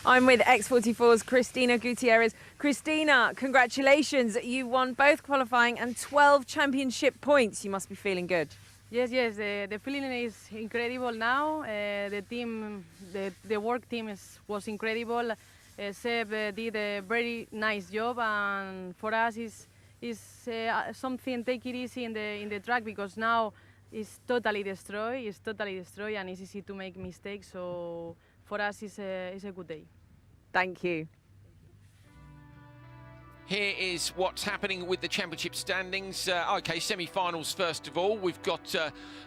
I'm with X44's Christina Gutierrez. Christina, congratulations. You won both qualifying and 12 championship points. You must be feeling good. Yes, the feeling is incredible now. The team, the work team was incredible. Seb did a very nice job, and for us is something take it easy in the track, because now it's totally destroyed. And it's easy to make mistakes. So for us it's a good day. Thank you. Here is what's happening with the championship standings. Okay, semi-finals first of all. We've got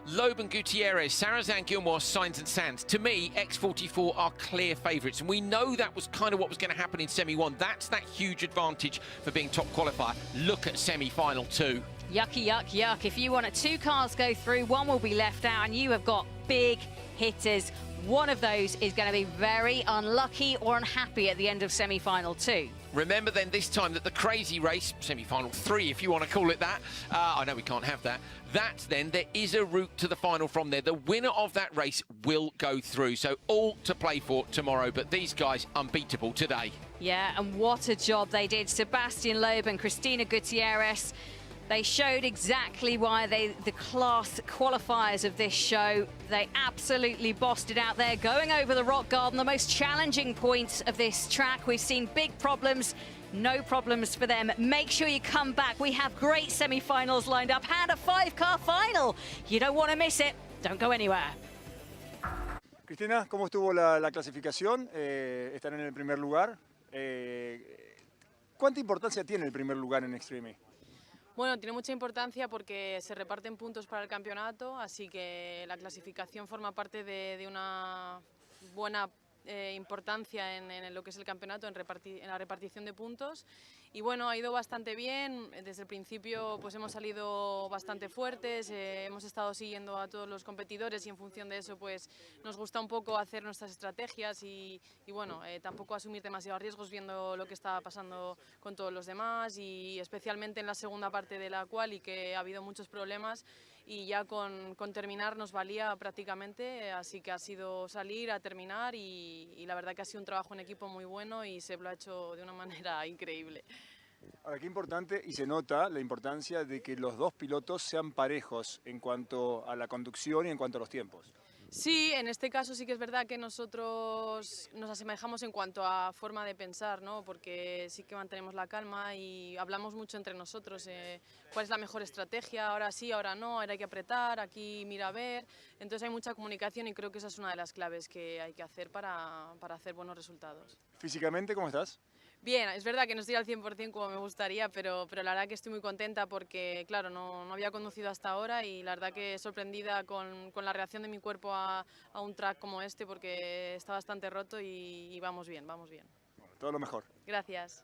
Loeb and Gutierrez, Sarrazin, Gilmore, Sainz and Sands. To me, X44 are clear favourites, and we know that was kind of what was going to happen in semi-1. That's that huge advantage for being top qualifier. Look at semi-final 2. Yucky, yuck, yuck. If you want it, 2 cars go through, 1 will be left out, and you have got big hitters. One of those is going to be very unlucky or unhappy at the end of semi-final 2. Remember then this time that the crazy race, semi-final 3 if you want to call it that, I know we can't have that, then there is a route to the final from there. The winner of that race will go through, so all to play for tomorrow, but these guys unbeatable today. Yeah, and what a job they did. Sebastian Loeb and Christina Gutierrez, they showed exactly why the class qualifiers of this show. They absolutely bossed it out there, going over the rock garden, the most challenging points of this track. We've seen big problems, no problems for them. Make sure you come back. We have great semi-finals lined up and a 5-car final. You don't want to miss it. Don't go anywhere. Cristina, ¿cómo estuvo la clasificación? Están en el primer lugar. ¿Cuánta importancia tiene el primer lugar en Extreme? Bueno, tiene mucha importancia porque se reparten puntos para el campeonato, así que la clasificación forma parte de una buena importancia en lo que es el campeonato, en la repartición de puntos. Y bueno, ha ido bastante bien. Desde el principio pues hemos salido bastante fuertes, hemos estado siguiendo a todos los competidores y en función de eso pues nos gusta un poco hacer nuestras estrategias y bueno, tampoco asumir demasiados riesgos viendo lo que está pasando con todos los demás, y especialmente en la segunda parte de la quali, que ha habido muchos problemas y ya con terminar nos valía prácticamente, así que ha sido salir a terminar y la verdad que ha sido un trabajo en equipo muy bueno y se lo ha hecho de una manera increíble. Ahora, qué importante, y se nota la importancia de que los dos pilotos sean parejos en cuanto a la conducción y en cuanto a los tiempos. Sí, en este caso sí que es verdad que nosotros nos asemejamos en cuanto a forma de pensar, ¿no? Porque sí que mantenemos la calma y hablamos mucho entre nosotros, cuál es la mejor estrategia, ahora sí, ahora no, ahora hay que apretar, aquí mira a ver. Entonces hay mucha comunicación y creo que esa es una de las claves que hay que hacer para hacer buenos resultados. Físicamente, ¿cómo estás? Bien, es verdad que no estoy al 100% como me gustaría, pero la verdad que estoy muy contenta porque, claro, no había conducido hasta ahora y la verdad que sorprendida con la reacción de mi cuerpo a un track como este, porque está bastante roto y vamos bien, vamos bien. Bueno, todo lo mejor. Gracias.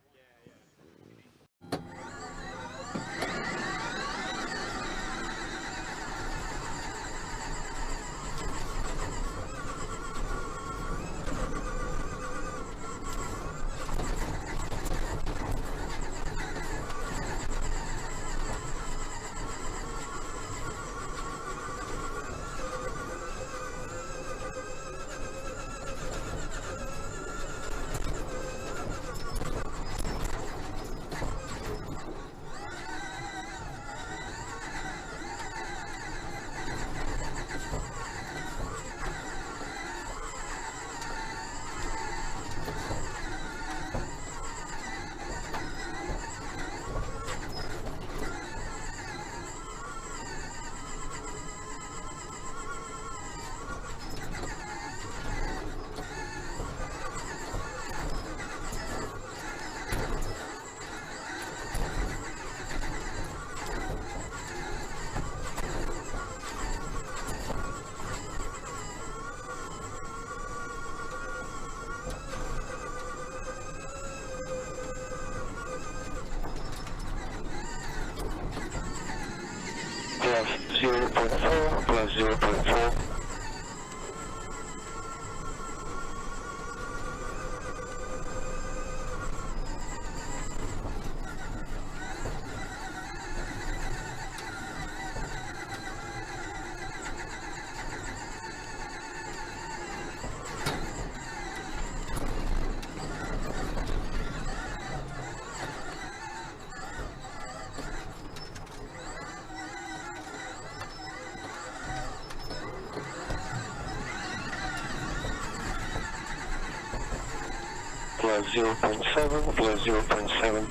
Plus 0.4, plus 0.4. plus 0.7, plus 0.7.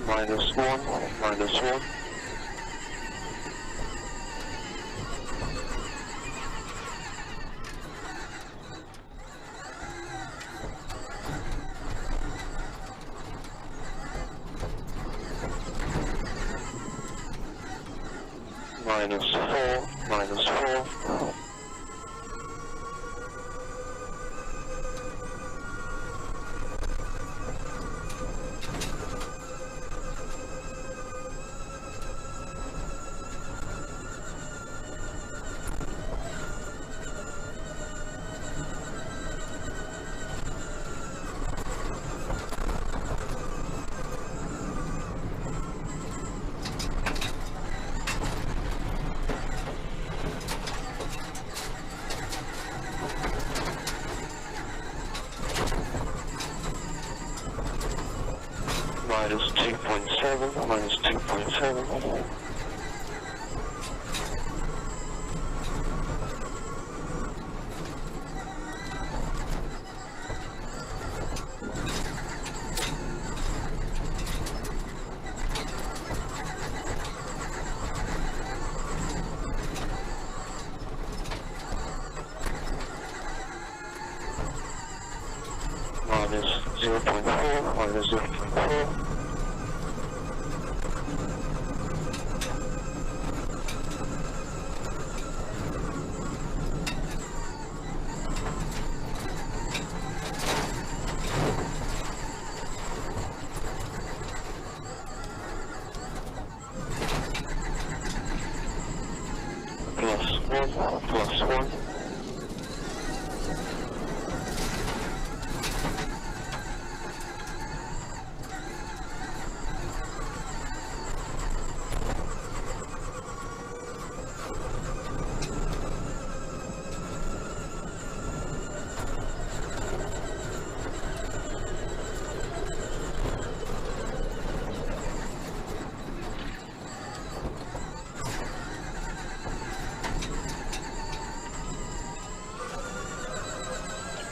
Minus 1, minus 1. Minus 4, minus 4. Minus 2.7, minus 2.7. Minus 0.4, minus 0.4. Plus 1.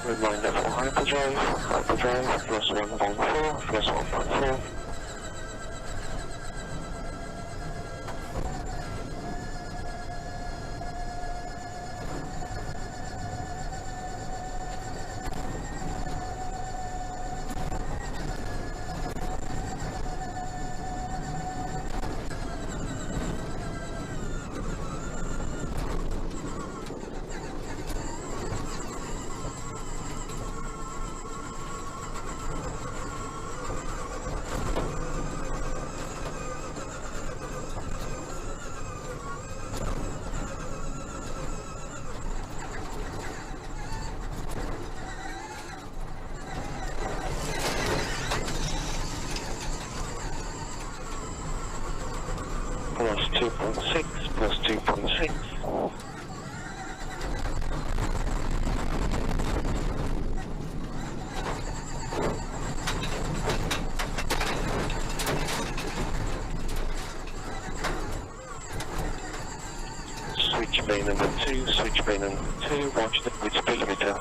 Reminder for hyperdrive, plus 1.4, plus 1.4. Plus 2.6, plus 2.6. Switch bay number 2, switch bay number 2, watch the speedometer.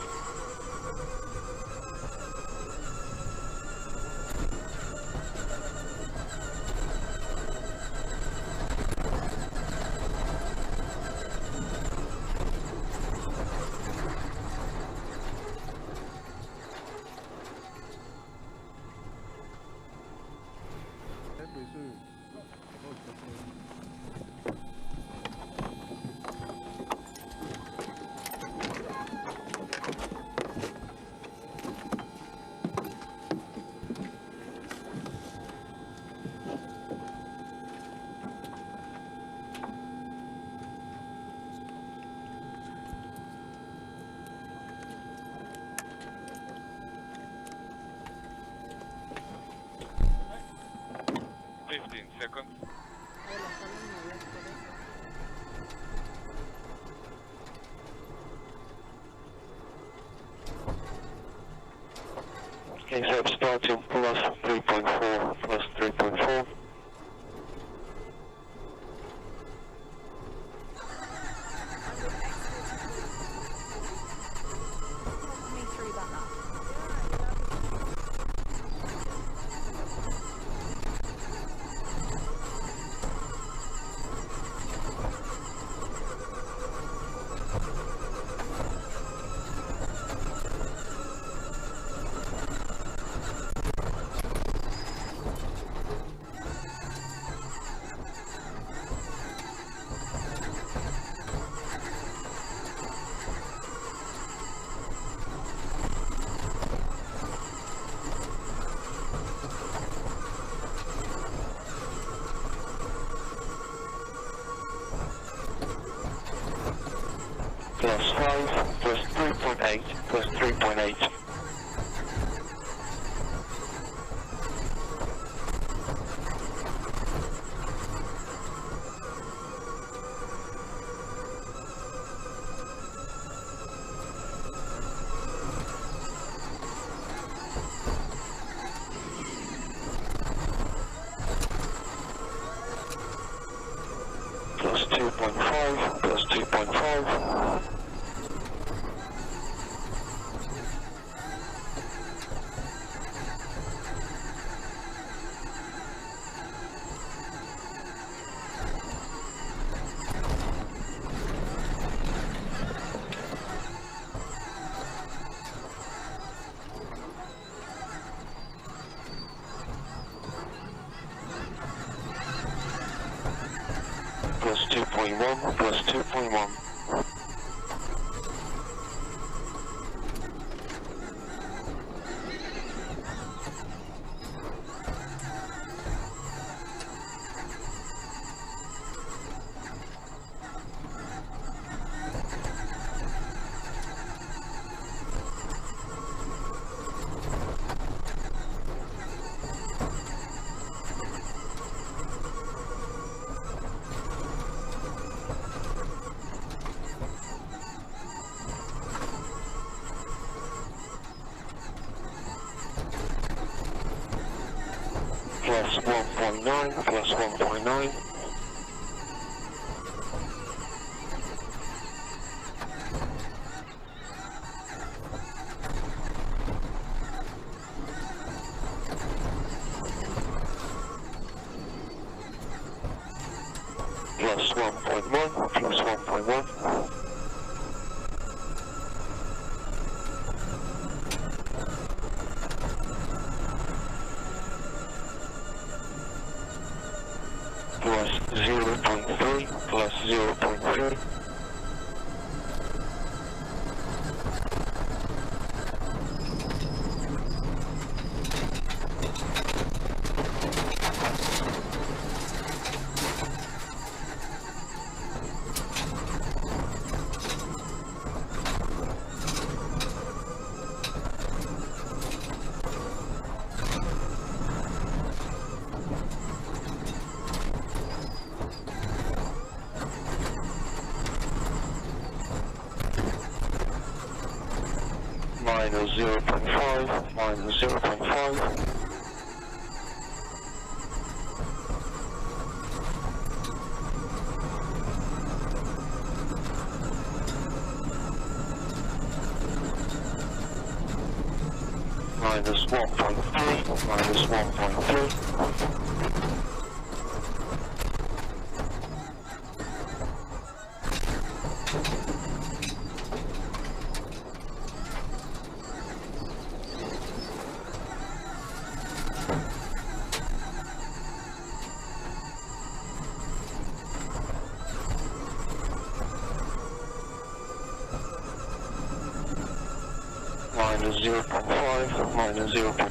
Okay, so starting plus 3.4, plus 3.4. Plus 5, plus 3.8, plus 3.8. Plus 2.5, plus 2.5. Plus 2.1, plus 2.1. Plus 1.9, plus 1.9. Plus 1.1, plus 1.1. Plus 0.3, plus 0.3. Minus 0.5, minus 0.5. Minus 1.3, minus 1.3. Minus 0.5, minus 0.5.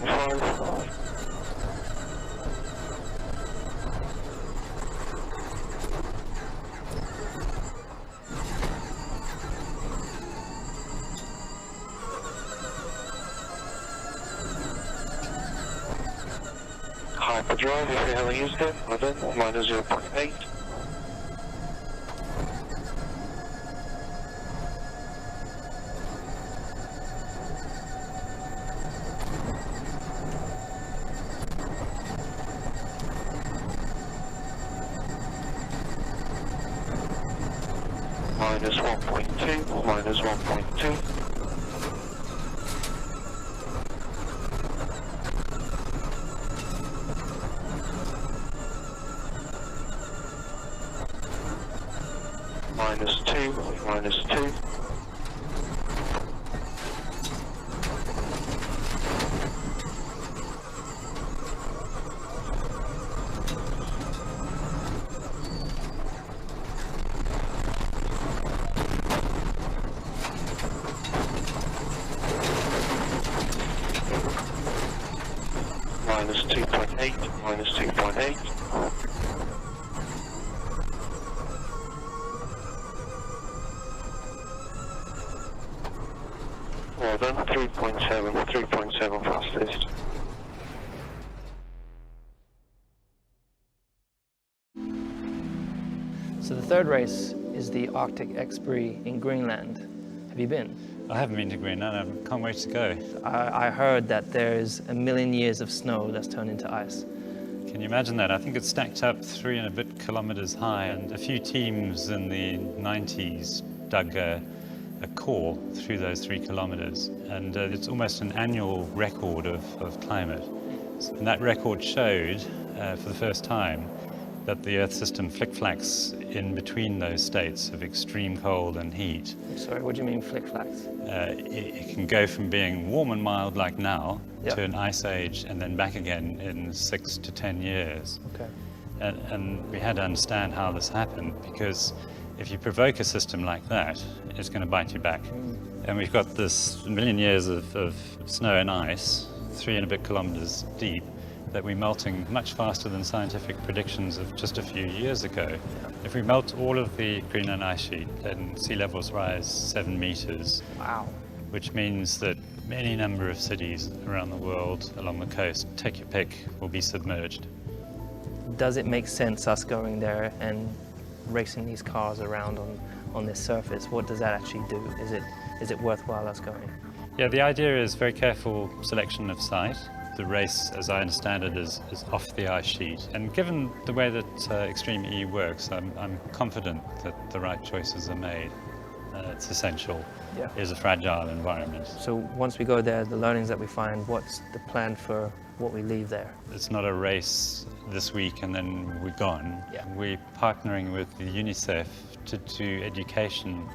Hyperdrive, if you haven't used it, minus 0.8. minus 1.2, minus 1.2. Minus 2, minus 2. Minus 2.8, minus 2.8. Well done, 3.7 fastest. So the third race is the Arctic X Prix in Greenland. Have you been? I haven't been to Greenland. I can't wait to go. I heard that there's 1 million years of snow that's turned into ice. Can you imagine that? I think it's stacked up 3 and a bit kilometers high, and a few teams in the 90s dug a core through those 3 kilometers, and it's almost an annual record of climate. And that record showed for the first time that the Earth system flick-flacks in between those states of extreme cold and heat. Sorry, what do you mean flick-flacks? It can go from being warm and mild like now to an ice age and then back again in 6 to 10 years. Okay. And we had to understand how this happened, because if you provoke a system like that, it's going to bite you back. And we've got this 1 million years of snow and ice, 3 and a bit kilometers deep, that we're melting much faster than scientific predictions of just a few years ago. If we melt all of the Greenland ice sheet, then sea levels rise 7 meters. Wow. Which means that any number of cities around the world along the coast, take your pick, will be submerged. Does it make sense us going there and racing these cars around on this surface? What does that actually do? Is it worthwhile us going? Yeah, the idea is very careful selection of site. The race, as I understand it, is off the ice sheet. And given the way that Extreme E works, I'm confident that the right choices are made. It's essential. Yeah. It's a fragile environment. So once we go there, the learnings that we find, what's the plan for what we leave there? It's not a race this week and then we're gone. Yeah. We're partnering with the UNICEF to do education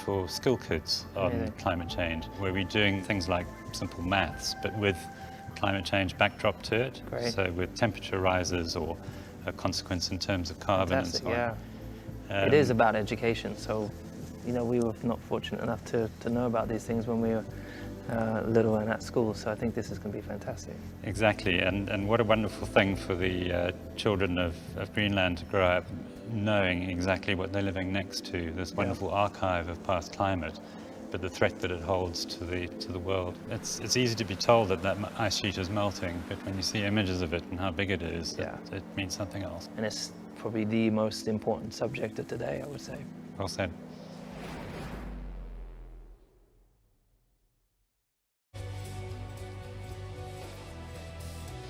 for school kids on climate change, where we're doing things like simple maths, but with climate change backdrop to it. Great. So with temperature rises or a consequence in terms of carbon Fantastic, and so on. Yeah. It is about education. So, you know, we were not fortunate enough to know about these things when we were little and at school. So I think this is going to be fantastic. Exactly, and what a wonderful thing for the children of Greenland to grow up knowing exactly what they're living next to, this wonderful archive of past climate, but the threat that it holds to the world. It's easy to be told that ice sheet is melting, but when you see images of it and how big it is, it means something else. And it's probably the most important subject of today, I would say. Well said.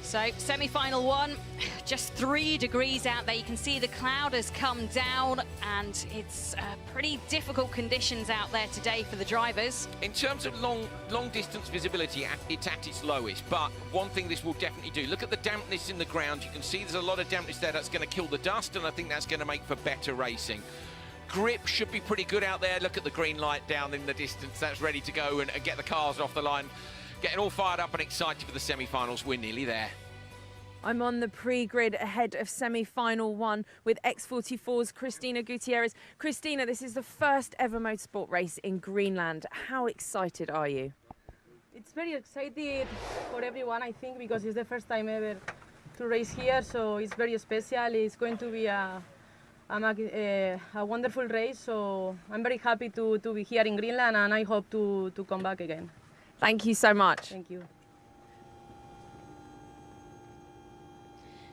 So, semi-final one, just 3 degrees out there. You can see the cloud has come down, and it's pretty difficult conditions out there today for the drivers. In terms of long distance visibility, it's at its lowest, but one thing this will definitely do, look at the dampness in the ground. You can see there's a lot of dampness there. That's going to kill the dust, and I think that's going to make for better racing. Grip should be pretty good out there. Look at the green light down in the distance. That's ready to go and get the cars off the line. Getting all fired up and excited for the semi-finals. We're nearly there. I'm on the pre-grid ahead of semi-final 1 with X44's Christina Gutierrez. Christina, this is the first ever motorsport race in Greenland. How excited are you? It's very exciting for everyone, I think, because it's the first time ever to race here, so it's very special. It's going to be a wonderful race, so I'm very happy to be here in Greenland, and I hope to come back again. Thank you so much. Thank you.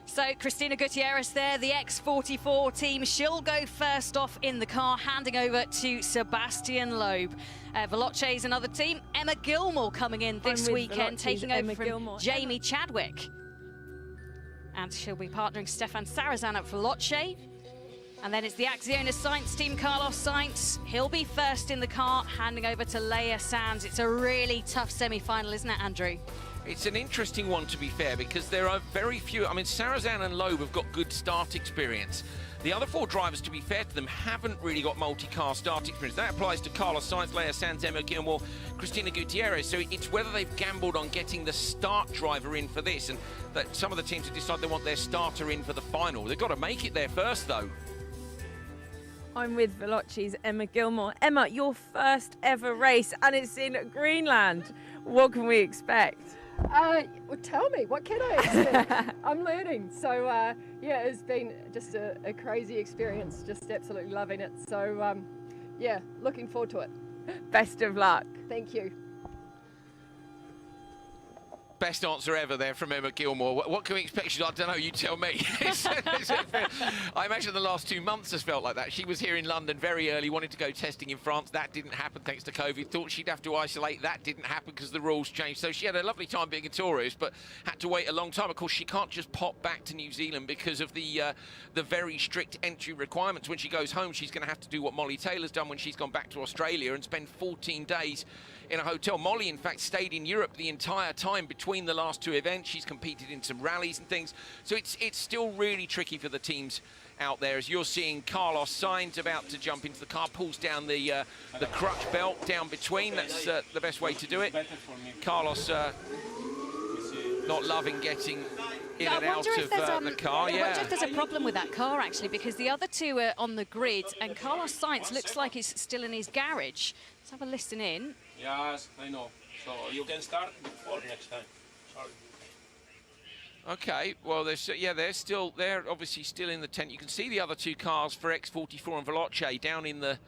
So Christina Gutierrez there, the X44 team. She'll go first off in the car, handing over to Sebastian Loeb. Veloce's another team. Emma Gilmore coming in this weekend, taking over from Jamie Chadwick. And she'll be partnering Stefan Sarazan at Veloce. And then it's the Acciona Sainz team, Carlos Sainz. He'll be first in the car, handing over to Leia Sands. It's a really tough semi-final, isn't it, Andrew? It's an interesting one, to be fair, because there are very few. I mean, Sarazan and Loeb have got good start experience. The other four drivers, to be fair to them, haven't really got multi-car start experience. That applies to Carlos Sainz, Leia Sands, Emma Gilmore, Christina Gutierrez. So it's whether they've gambled on getting the start driver in for this, and that some of the teams have decided they want their starter in for the final. They've got to make it there first, though. I'm with Veloce's Emma Gilmore. Emma, your first ever race, and it's in Greenland. What can we expect? Well, tell me, what can I expect? I'm learning. So, yeah, it's been just a crazy experience, just absolutely loving it. So, yeah, looking forward to it. Best of luck. Thank you. Best answer ever there from Emma Gilmore. What can we expect? I don't know, you tell me. I imagine the last 2 months has felt like that. She was here in London very early, wanted to go testing in France. That didn't happen thanks to COVID. Thought she'd have to isolate. That didn't happen because the rules changed. So she had a lovely time being a tourist, but had to wait a long time. Of course, she can't just pop back to New Zealand because of the very strict entry requirements. When she goes home, she's going to have to do what Molly Taylor's done when she's gone back to Australia and spend 14 days in a hotel. Molly, in fact, stayed in Europe the entire time between the last two events. She's competed in some rallies and things. So it's still really tricky for the teams out there. As you're seeing Carlos Sainz about to jump into the car, pulls down the crutch belt down between. That's the best way to do it. Carlos not loving getting in and out of the car. I wonder if there's a problem with that car, actually, because the other two are on the grid, and Carlos Sainz looks like he's still in his garage. Let's have a listen in. Yes, I know. So you can start before next time. Sorry. Okay, well, they're obviously still in the tent. You can see the other two cars for X44 and Veloce down in the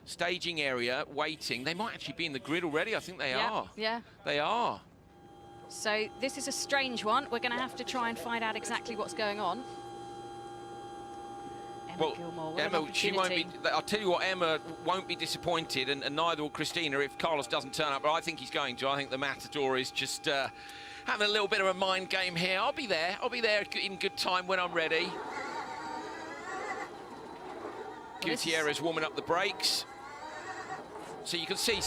staging area waiting. They might actually be in the grid already. I think they are. Yeah. They are. So this is a strange one. We're going to have to try and find out exactly what's going on. Emma Gilmore, Emma, she won't be. I'll tell you what, Emma won't be disappointed, and neither will Christina if Carlos doesn't turn up. But I think he's going to. I think the Matador is just having a little bit of a mind game here. I'll be there. I'll be there in good time when I'm ready. Gutierrez warming up the brakes. So you can see,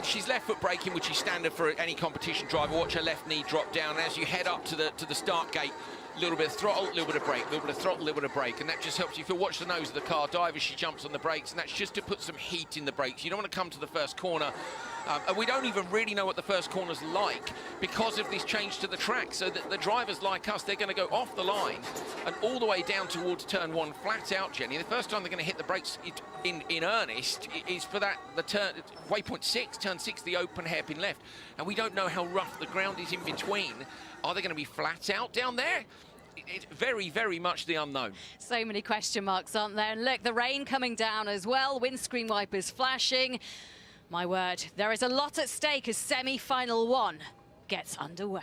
she's left foot braking, which is standard for any competition driver. Watch her left knee drop down. And as you head up to the start gate, a little bit of throttle, a little bit of brake, a little bit of throttle, a little bit of brake, and that just helps you feel. Watch the nose of the car dive as she jumps on the brakes, and that's just to put some heat in the brakes. You don't want to come to the first corner, and we don't even really know what the first corner's like because of this change to the track. So that the drivers like us, they're going to go off the line and all the way down towards turn one, flat out, Jenny. The first time they're going to hit the brakes in earnest is for the turn, waypoint 6, turn 6, the open hairpin left, and we don't know how rough the ground is in between. Are they going to be flat out down there? It's very, very much the unknown. So many question marks, aren't there? And look, the rain coming down as well, windscreen wipers flashing. My word, there is a lot at stake as semi-final one gets underway.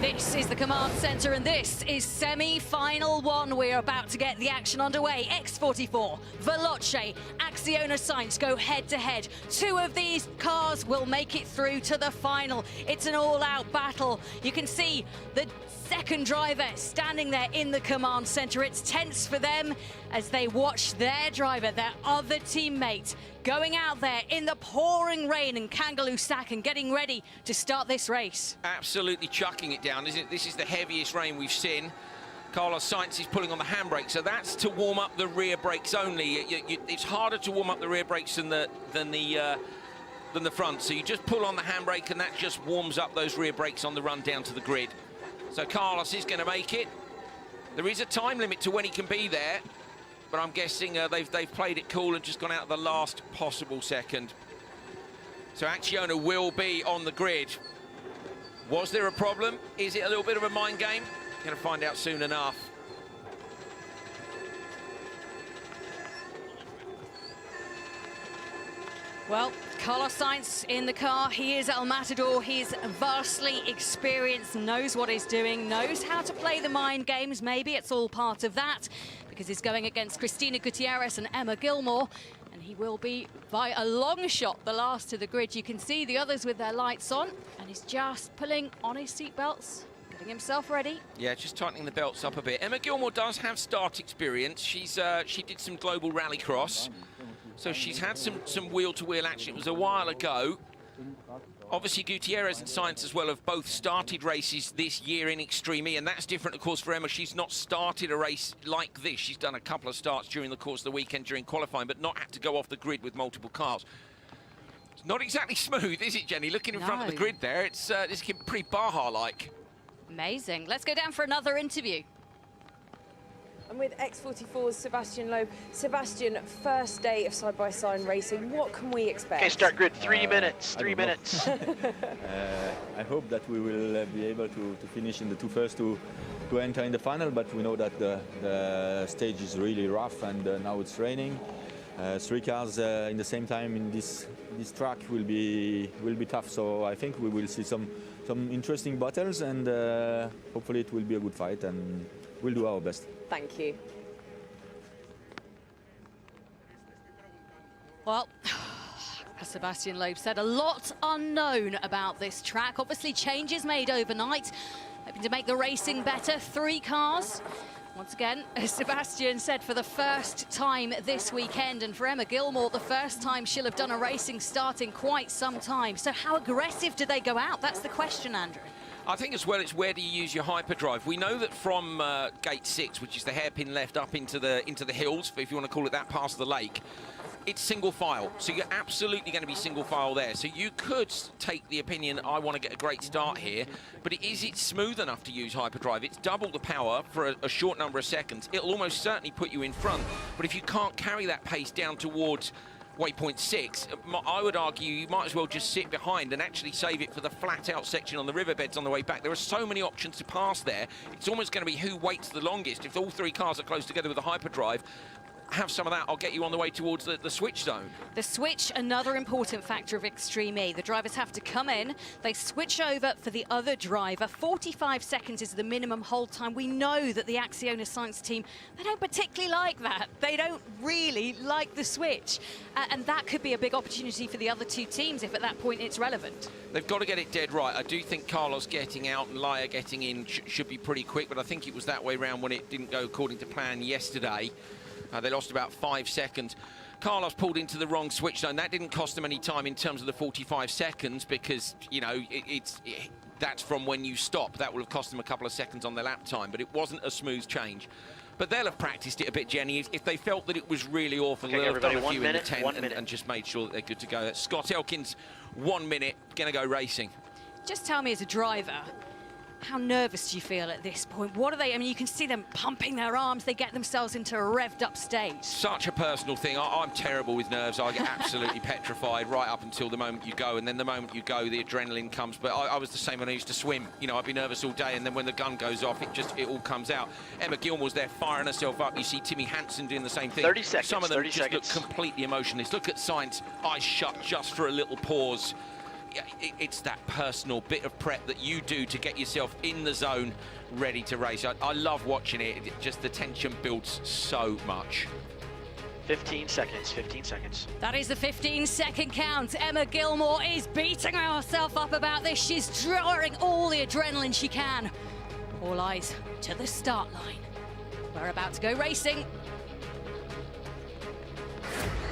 This is the command center, and this is semi-final one. We're about to get the action underway. X44, Veloce, Acciona Sainz go head-to-head. Two of these cars will make it through to the final. It's an all-out battle. You can see the second driver standing there in the command center. It's tense for them as they watch their driver, their other teammate, going out there in the pouring rain in Kangaloo Sack and getting ready to start this race. Absolutely chucking it down, isn't it? This is the heaviest rain we've seen. Carlos Sainz is pulling on the handbrake, so that's to warm up the rear brakes only. It's harder to warm up the rear brakes than the front, so you just pull on the handbrake and that just warms up those rear brakes on the run down to the grid. So Carlos is going to make it. There is a time limit to when he can be there, but I'm guessing they've played it cool and just gone out at the last possible second. So Acciona will be on the grid. Was there a problem? Is it a little bit of a mind game? Going to find out soon enough. Well, Carlos Sainz in the car. He is El Matador. He's vastly experienced, knows what he's doing, knows how to play the mind games. Maybe it's all part of that, because he's going against Christina Gutierrez and Emma Gilmore. And he will be, by a long shot, the last to the grid. You can see the others with their lights on, and he's just pulling on his seatbelts, getting himself ready. Yeah, just tightening the belts up a bit. Emma Gilmore does have start experience. She did some global rallycross, so she's had some wheel-to-wheel action. It was a while ago. Obviously, Gutierrez and Sainz as well have both started races this year in Extreme E, and that's different, of course, for Emma. She's not started a race like this. She's done a couple of starts during the course of the weekend during qualifying, but not had to go off the grid with multiple cars. It's not exactly smooth, is it, Jenny? Looking in front of the grid there, it's pretty Baja-like. Amazing. Let's go down for another interview. And with X44's Sebastian Loeb. Sebastian, first day of side-by-side racing, what can we expect? Okay, start grid, 3 minutes, 3 minutes. I hope that we will be able to finish in the two first to enter in the final, but we know that the stage is really rough, and now it's raining. 3 cars in the same time in this track will be tough, so I think we will see some interesting battles, and hopefully it will be a good fight, and we'll do our best. Thank you. Well, as Sebastian Loeb said, a lot unknown about this track. Obviously, changes made overnight, hoping to make the racing better. 3 cars. Once again, as Sebastian said, for the first time this weekend, and for Emma Gilmore, the first time she'll have done a racing start in quite some time. So how aggressive do they go out? That's the question, Andrew. I think as well, it's where do you use your hyperdrive? We know that from gate 6, which is the hairpin left up into the hills, if you want to call it that, past the lake, it's single file. So you're absolutely going to be single file there. So you could take the opinion, I want to get a great start here, but is it smooth enough to use hyperdrive? It's double the power for a short number of seconds. It'll almost certainly put you in front. But if you can't carry that pace down towards waypoint 6, I would argue you might as well just sit behind and actually save it for the flat-out section on the riverbeds on the way back. There are so many options to pass there. It's almost going to be who waits the longest. If all 3 cars are close together with a hyperdrive, have some of that, I'll get you on the way towards the switch zone. The switch, another important factor of Extreme E. The drivers have to come in, they switch over for the other driver. 45 seconds is the minimum hold time. We know that the Acciona Science team, they don't particularly like that. They don't really like the switch. And that could be a big opportunity for the other 2 teams if at that point it's relevant. They've got to get it dead right. I do think Carlos getting out and Laia getting in should be pretty quick, but I think it was that way round when it didn't go according to plan yesterday. They lost about 5 seconds. Carlos pulled into the wrong switch zone. That didn't cost them any time in terms of the 45 seconds because, you know, that's from when you stop. That would have cost them a couple of seconds on their lap time, but it wasn't a smooth change. But they'll have practiced it a bit, Jenny. If they felt that it was really awful, Okay, they'll have done a 1 few minute, in the tent and just made sure that they're good to go. Scott Elkins, 1 minute, going to go racing. Just tell me as a driver, how nervous do you feel at this point? What are they? I mean, you can see them pumping their arms. They get themselves into a revved up stage. Such a personal thing. I'm terrible with nerves. I get absolutely petrified right up until the moment you go. And then the moment you go, the adrenaline comes. But I was the same when I used to swim. You know, I'd be nervous all day. And then when the gun goes off, it all comes out. Emma Gilmore's there firing herself up. You see Timmy Hansen doing the same thing. 30 seconds, Some of them 30 just seconds. look completely emotionless. Look at Sainz, eyes shut just for a little pause. It's that personal bit of prep that you do to get yourself in the zone ready to race. I love watching it. Just the tension builds so much. 15 seconds, 15 seconds. That is the 15-second count. Emma Gilmore is beating herself up about this. She's drawing all the adrenaline she can. All eyes to the start line. We're about to go racing.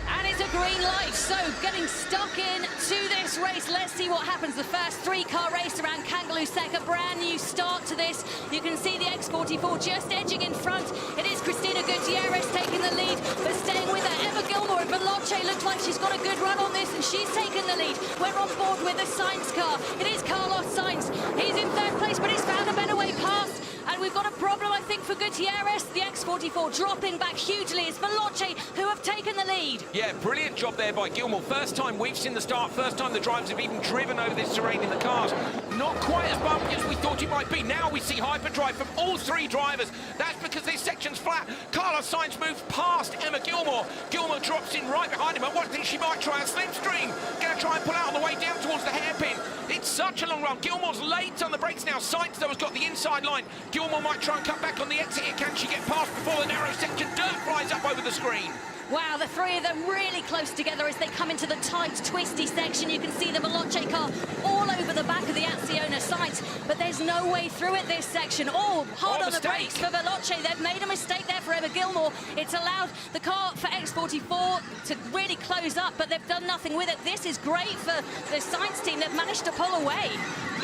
And it's a green light, so getting stuck in to this race. Let's see what happens. The first 3-car race around Kangaloo Sec, a brand new start to this. You can see the X44 just edging in front. It is Christina Gutierrez taking the lead, but staying with her. Emma Gilmore and Veloce looks like she's got a good run on this, and she's taken the lead. We're on board with the Sainz car. It is Carlos Sainz. He's in 3rd place, but he's found a better way past. And we've got a problem, I think, for Gutierrez. The X44 dropping back hugely. It's Veloce who have taken the lead. Yeah, brilliant job there by Gilmore. First time we've seen the start, first time the drivers have even driven over this terrain in the cars. Not quite as bumpy as we thought it might be. Now we see hyperdrive from all 3 drivers. That's because this section's flat. Carlos Sainz moves past Emma Gilmore. Gilmore drops in right behind him. I want to think she might try a slipstream. Going to try and pull out on the way down towards the hairpin. It's such a long run. Gilmore's late on the brakes now. Sainz, though, has got the inside line. Gilmore might try and cut back on the exit here. Can she get past before the narrow section? Dirt flies up over the screen. Wow, the three of them really close together as they come into the tight, twisty section. You can see the Veloce car all over the back of the Acciona sights, but there's no way through it this section. Oh, hard on the brakes for Veloce. They've made a mistake there for Emma Gilmore. It's allowed the car for X44 to really close up, but they've done nothing with it. This is great for the Sainz team. They've managed to pull away.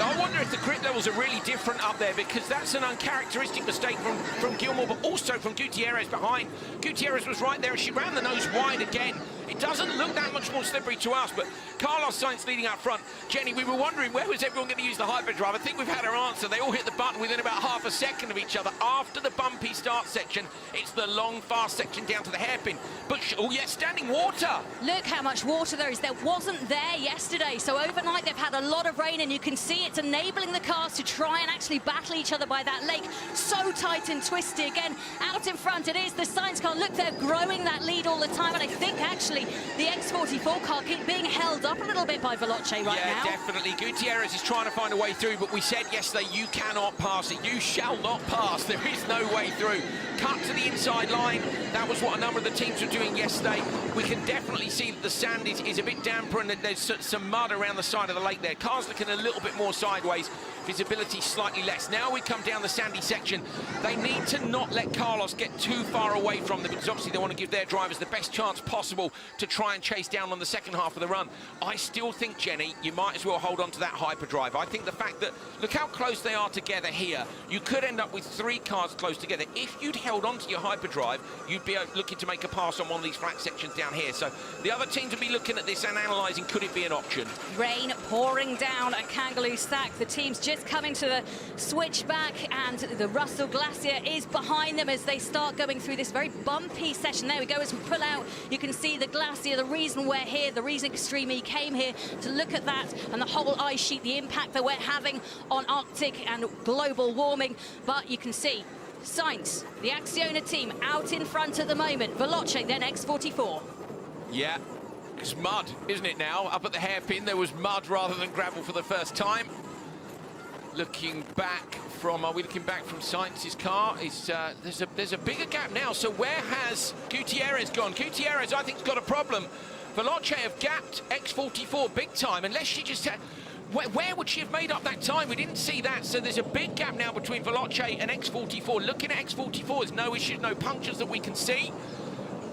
I wonder if the grip levels are really different up there, because that's an uncharacteristic mistake from Gilmore, but also from Gutierrez behind. Gutierrez was right there, and she ran the nose wide again. It doesn't look that much more slippery to us, but Carlos Sainz leading out front. Jenny, we were wondering where was everyone going to use the hyperdrive. I think we've had our answer. They all hit the button within about half a second of each other. After the bumpy start section, it's the long, fast section down to the hairpin. But, oh yeah, standing water. Look how much water there is. There wasn't there yesterday. So overnight, they've had a lot of rain, and you can see it's enabling the cars to try and actually battle each other by that lake. So tight and twisty. Again, out in front, it is the Sainz car. Look, they're growing that lead all the time, and I think actually the X44 car keep being held up a little bit by Veloce right now. Yeah, definitely. Gutierrez is trying to find a way through, but we said yesterday, you cannot pass it. You shall not pass. There is no way through. Cut to the inside line. That was what a number of the teams were doing yesterday. We can definitely see that the sand is a bit damper, and that there's some mud around the side of the lake there. Cars looking a little bit more sideways. Visibility slightly less. Now we come down the sandy section. They need to not let Carlos get too far away from them, because obviously they want to give their drivers the best chance possible to try and chase down on the second half of the run. I still think, Jenny, you might as well hold on to that hyperdrive. I think the fact that, look how close they are together here. You could end up with three cars close together. If you'd held on to your hyperdrive, you'd be looking to make a pass on one of these flat sections down here. So the other teams would be looking at this and analysing, could it be an option? Rain pouring down at Kangaloo Stack. The team's just coming to the switchback, and the Russell Glacier is behind them as they start going through this very bumpy session. There we go, as we pull out, you can see the glacier, the reason we're here, the reason Extreme E came here to look at that and the whole ice sheet, the impact that we're having on Arctic and global warming. But you can see Sainz, the Acciona team, out in front at the moment. Veloce, then X44. Yeah, it's mud, isn't it now? Up at the hairpin, there was mud rather than gravel for the first time. Looking back from, are we looking back from Sainz's car? There's a bigger gap now. So where has Gutierrez gone? Gutierrez, I think, has got a problem. Veloce have gapped X44 big time, unless she just had... Where would she have made up that time? We didn't see that. So there's a big gap now between Veloce and X44. Looking at X44, there's no issues, no punctures that we can see.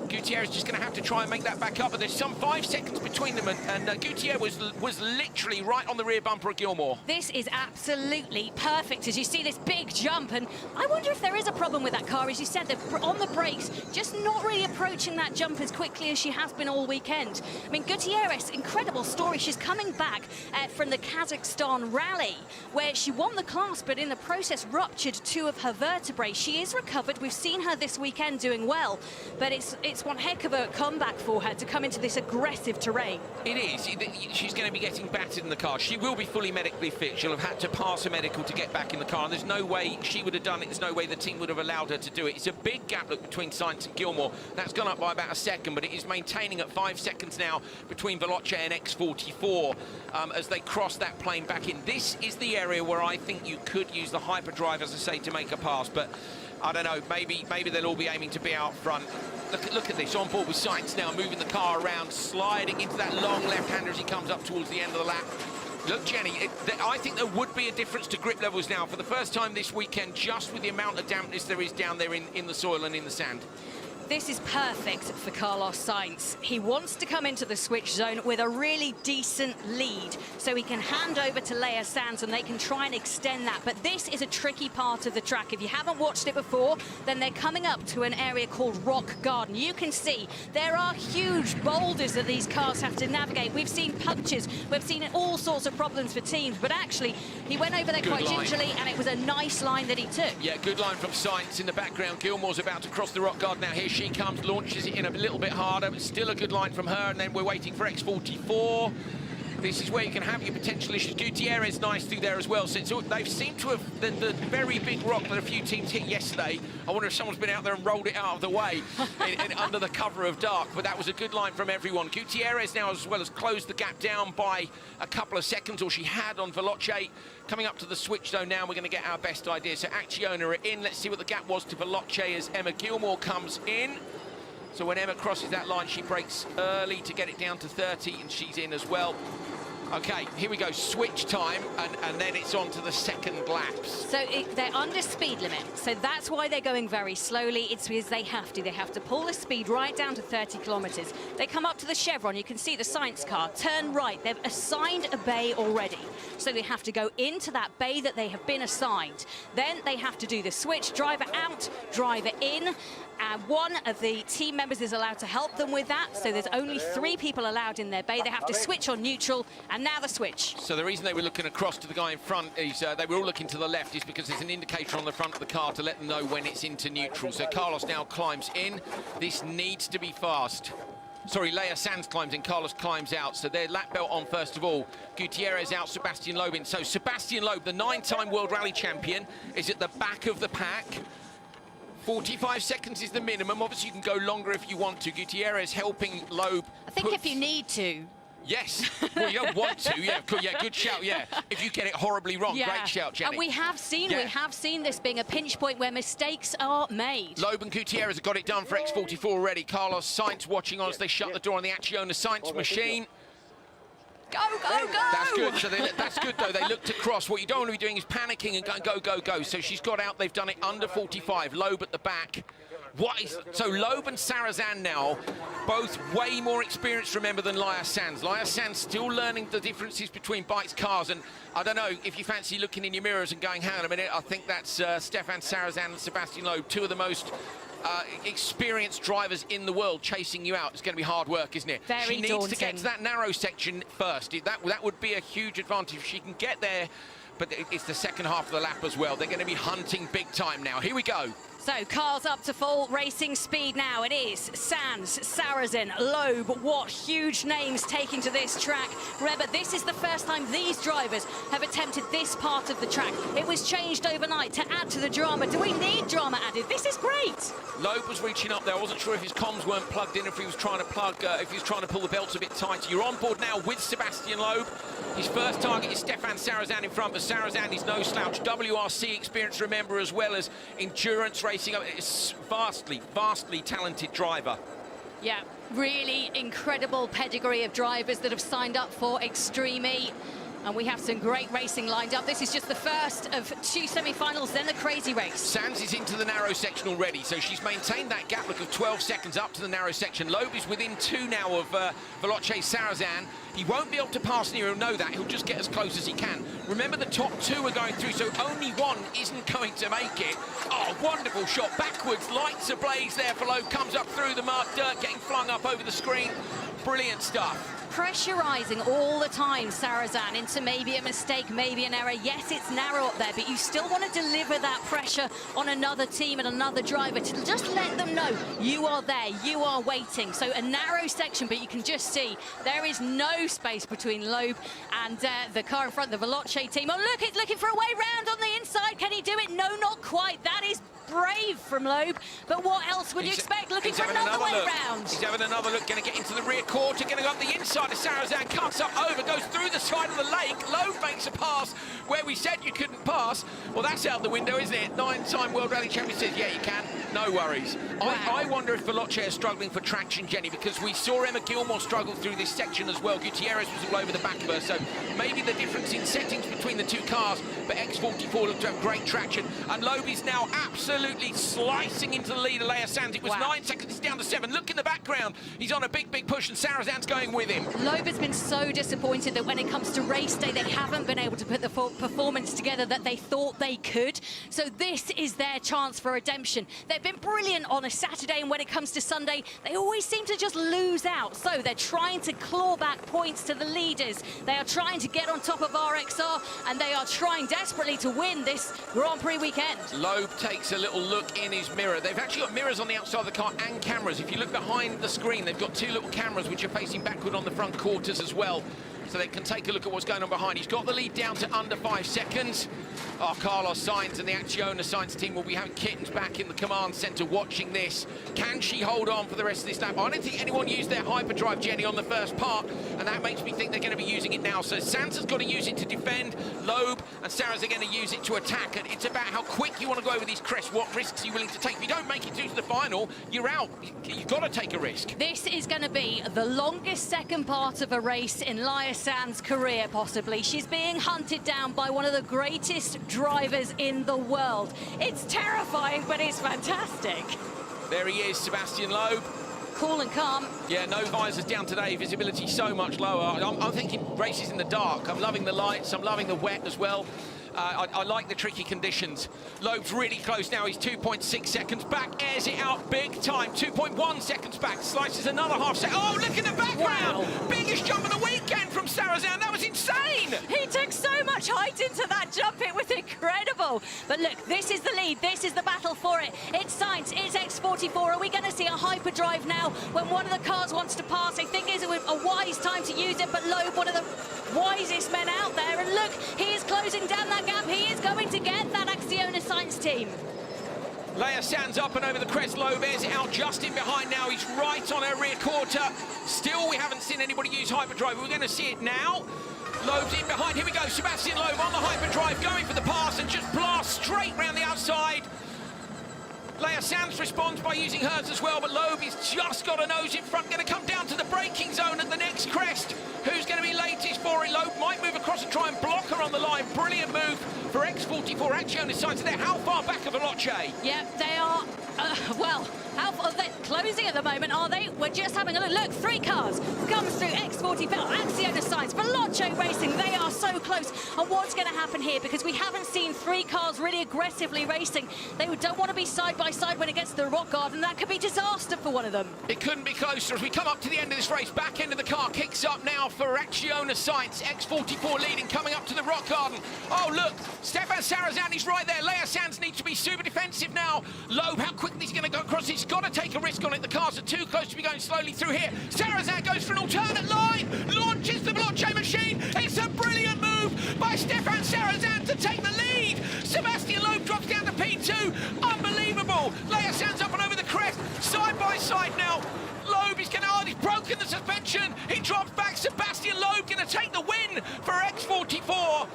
Gutierrez is just going to have to try and make that back up, but there's some 5 seconds between them, and Gutierrez was literally right on the rear bumper of Gilmore. This is absolutely perfect as you see this big jump, and I wonder if there is a problem with that car. As you said, they're on the brakes, just not really approaching that jump as quickly as she has been all weekend. I mean, Gutierrez, incredible story. She's coming back from the Kazakhstan rally, where she won the class, but in the process ruptured 2 of her vertebrae. She is recovered. We've seen her this weekend doing well, but it's one heck of a comeback for her to come into this aggressive terrain. It is. She's going to be getting battered in the car. She will be fully medically fit. She'll have had to pass a medical to get back in the car, and there's no way she would have done it. There's no way the team would have allowed her to do it. It's a big gap, look, between Sainz and Gilmore. That's gone up by about a second, but it is maintaining at 5 seconds now between Veloce and X44 as they cross that plane back in. This is the area where I think you could use the hyperdrive, as I say, to make a pass, but I don't know, maybe they'll all be aiming to be out front. Look at this, on board with Sainz now, moving the car around, sliding into that long left-hander as he comes up towards the end of the lap. Look, Jenny, I think there would be a difference to grip levels now for the first time this weekend, just with the amount of dampness there is down there in the soil and in the sand. This is perfect for Carlos Sainz. He wants to come into the switch zone with a really decent lead so he can hand over to Leia Sands and they can try and extend that. But this is a tricky part of the track. If you haven't watched it before, then they're coming up to an area called Rock Garden. You can see there are huge boulders that these cars have to navigate. We've seen punctures, we've seen all sorts of problems for teams, but actually he went over there quite gingerly and it was a nice line that he took. Yeah, good line from Sainz in the background. Gilmore's about to cross the Rock Garden now. Here she comes, launches it in a little bit harder, but still a good line from her, and then we're waiting for X44. This is where you can have your potential issues. Gutierrez nice through there as well. So they've seemed to have the very big rock that a few teams hit yesterday. I wonder if someone's been out there and rolled it out of the way under the cover of dark, but that was a good line from everyone. Gutierrez now as well has closed the gap down by a couple of seconds, or she had on Veloce. Coming up to the switch zone now, we're going to get our best idea. So Acciona are in. Let's see what the gap was to Veloce as Emma Gilmore comes in. So when Emma crosses that line, she brakes early to get it down to 30, and she's in as well. Okay, here we go, switch time, and then it's on to the second laps. So they're under speed limit, so that's why they're going very slowly. It's because they have to pull the speed right down to 30 kilometers. They come up to the chevron, you can see the science car, turn right. They've assigned a bay already, so they have to go into that bay that they have been assigned. Then they have to do the switch, driver out, driver in. One of the team members is allowed to help them with that, so there's only 3 people allowed in their bay. They have to switch on neutral, and now the switch. So the reason they were looking across to the guy in front is they were all looking to the left is because there's an indicator on the front of the car to let them know when it's into neutral. So Carlos now climbs in. This needs to be fast. Sorry, Leia Sanz climbs in, Carlos climbs out. So their lap belt on first of all. Gutierrez out, Sebastian Loeb in. So Sebastian Loeb, the 9-time World Rally Champion, is at the back of the pack. 45 seconds is the minimum. Obviously, you can go longer if you want to. Gutierrez helping Loeb. I think if you need to. Yes. Well, you don't want to. Yeah, good shout. Yeah. If you get it horribly wrong, great shout, Jenny. And we have seen this being a pinch point where mistakes are made. Loeb and Gutierrez have got it done for X44 already. Carlos Sainz watching on as they shut the door on the Acciona Sainz machine. Go, go, go! That's good. So that's good, though. They look to cross. What you don't want to be doing is panicking and going, go, go, go. So she's got out. They've done it under 45. Loeb at the back. So Loeb and Sarazan now, both way more experienced, remember, than Leia Sanz. Leia Sanz still learning the differences between bikes, cars, and I don't know if you fancy looking in your mirrors and going, hang on a minute, I think that's Stefan Sarazan and Sebastian Loeb, 2 of the most experienced drivers in the world chasing you out. It's going to be hard work, isn't it? Very She needs daunting. to get to that narrow section first. That would be a huge advantage if she can get there, but it's the second half of the lap as well. They're going to be hunting big time now. Here we go. So cars up to full racing speed now. It is Sanz, Sarazan, Loeb. What huge names taking to this track. Remember, this is the first time these drivers have attempted this part of the track. It was changed overnight to add to the drama. Do we need drama added? This is great. Loeb was reaching up there. I wasn't sure if his comms weren't plugged in, if he was trying to pull the belts a bit tighter. You're on board now with Sebastian Loeb. His first target is Stefan Sarazan in front, but Sarazan is no slouch. WRC experience, remember, as well as endurance racing. It's vastly talented driver. Yeah, really incredible pedigree of drivers that have signed up for Extreme E. And we have some great racing lined up. This is just the first of 2 semi-finals, then the crazy race. Sanz is into the narrow section already, so she's maintained that gap look of 12 seconds up to the narrow section. Loeb is within 2 now of Veloce Sarazan. He won't be able to pass near, he'll know that. He'll just get as close as he can. Remember, the top 2 are going through, so only one isn't going to make it. Oh, wonderful shot. Backwards, lights ablaze there for Loeb. Comes up through the mud, dirt getting flung up over the screen. Brilliant stuff. Pressurizing all the time Sarazan into maybe a mistake, maybe an error. Yes, it's narrow up there, but you still want to deliver that pressure on another team and another driver to just let them know you are there, you are waiting. So a narrow section, but you can just see there is no space between Loeb and the car in front, the Veloce team. Oh, look, it's looking for a way round on the inside. Can he do it? No, not quite. That is brave from Loeb, but what else would you expect? Looking for another way round. He's having another look, going to get into the rear quarter, going to go up the inside of Sarazan, cuts up over, goes through the side of the lake. Loeb makes a pass where we said you couldn't pass. Well, that's out the window, isn't it? 9-time World Rally Champion says, yeah, you can. No worries. Wow. I wonder if Veloce is struggling for traction, Jenny, because we saw Emma Gilmore struggle through this section as well. Gutierrez was all over the back of her, so maybe the difference in settings between the 2 cars, but X44 looked to have great traction, and Loeb is now absolutely slicing into the lead of Leia Sanz. It was 9 seconds, it's down to 7. Look in the background. He's on a big push, and Sarazan's going with him. Loeb has been so disappointed that when it comes to race day, they haven't been able to put the performance together that they thought they could. So this is their chance for redemption. They've been brilliant on a Saturday, and when it comes to Sunday, they always seem to just lose out. So they're trying to claw back points to the leaders. They are trying to get on top of RXR, and they are trying desperately to win this Grand Prix weekend. Loeb takes a little look in his mirror. They've actually got mirrors on the outside of the car and cameras. If you look behind the screen, they've got 2 little cameras which are facing backward on the front quarters as well. so they can take a look at what's going on behind. He's got the lead down to under 5 seconds. Oh, Carlos Sainz and the Acciona Sainz team will be having kittens back in the command centre watching this. Can she hold on for the rest of this lap? I don't think anyone used their hyperdrive, Jenny, on the first part, and that makes me think they're going to be using it now. So Sansa's got to use it to defend. Loeb and Sarah's are going to use it to attack, and it's about how quick you want to go over these crests, what risks you're willing to take. If you don't make it through to the final, you're out. You've got to take a risk. This is going to be the longest second part of a race in Laia Sanz's career, possibly. She's being hunted down by one of the greatest drivers in the world. It's terrifying, but it's fantastic. There he is, Sebastian Loeb. Cool and calm. Yeah, no visors down today, visibility so much lower. I'm thinking races in the dark. I'm loving the lights, I'm loving the wet as well. I like the tricky conditions. Loeb's really close now, he's 2.6 seconds back, airs it out big time, 2.1 seconds back, slices another half second. Oh, look at the background! Wow. Biggest jump of the weekend from Sarazan, that was insane! He took so much height into that jump, it was incredible. But look, this is the lead, this is the battle for it. It's Sainz, it's X44. Are we going to see a hyperdrive now when one of the cars wants to pass? I think it's a wise time to use it, but Loeb, one of the wisest men out there, and look, he is closing down that gap. He is going to get that Acciona Sainz team. Laia Sanz up and over the crest. Loeb airs it out just in behind now. He's right on her rear quarter. Still, we haven't seen anybody use hyperdrive. We're going to see it now. Loeb's in behind. Here we go. Sebastian Loeb on the hyperdrive, going for the pass and just blasts straight round the outside. Laia Sanz responds by using hers as well, but Loeb has just got a nose in front. Going to come down to the braking zone at the next crest. Who's going to be latest for it? Loeb might move across and try and block her on the line. Brilliant move for X44. Acciona Sainz there. How far back of Veloce? Yeah, they are, well, how far they're closing at the moment, are they? We're just having a look. Look, 3 cars comes through X44, Acciona Sainz, Veloce Racing. They are so close. And what's going to happen here? Because we haven't seen 3 cars really aggressively racing. They don't want to be side by side when it gets to the rock garden. That could be disaster for one of them. It couldn't be closer as we come up to the end of this race. Back end of the car kicks up now for Acciona Sainz. X44 leading, coming up to the rock garden. Oh, look, Stefan Sarazan is right there. Laia Sanz needs to be super defensive now. Loeb, how quickly he's going to go across. He's got to take a risk on it. The cars are too close to be going slowly through here. Sarazan goes for an alternate line, launches the Veloce machine. It's a brilliant move by Stefan Sarazan to take the lead. Sebastian Loeb drops down to P2. Unbelievable. Laia Sanz up and over the crest, side by side now. Loeb is going to, he's broken the suspension. He drops back. Sebastian Loeb going to take the win for X44.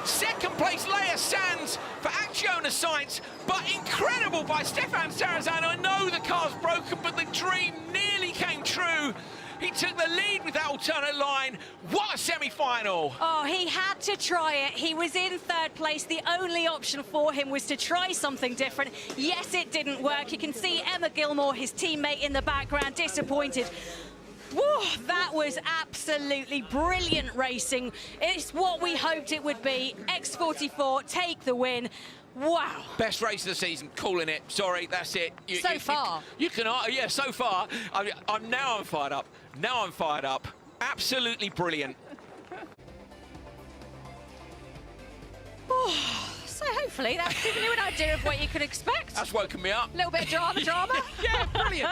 Second place, Laia Sanz for Acciona Sainz, but incredible by Stefan Sarazan. I know the car's broken, but the dream nearly came true. He took the lead with that alternate line. What a semi-final. Oh, he had to try it. He was in 3rd place. The only option for him was to try something different. Yes, it didn't work. You can see Emma Gilmore, his teammate in the background, disappointed. Whoa, that was absolutely brilliant racing. It's what we hoped it would be. X44 take the win. Wow. Best race of the season, calling it. Sorry, that's it. So far. You can, yeah, so far. I'm fired up. Now I'm fired up. Absolutely brilliant. So hopefully that's given you an idea of what you could expect. That's woken me up. A little bit of drama. Yeah, brilliant.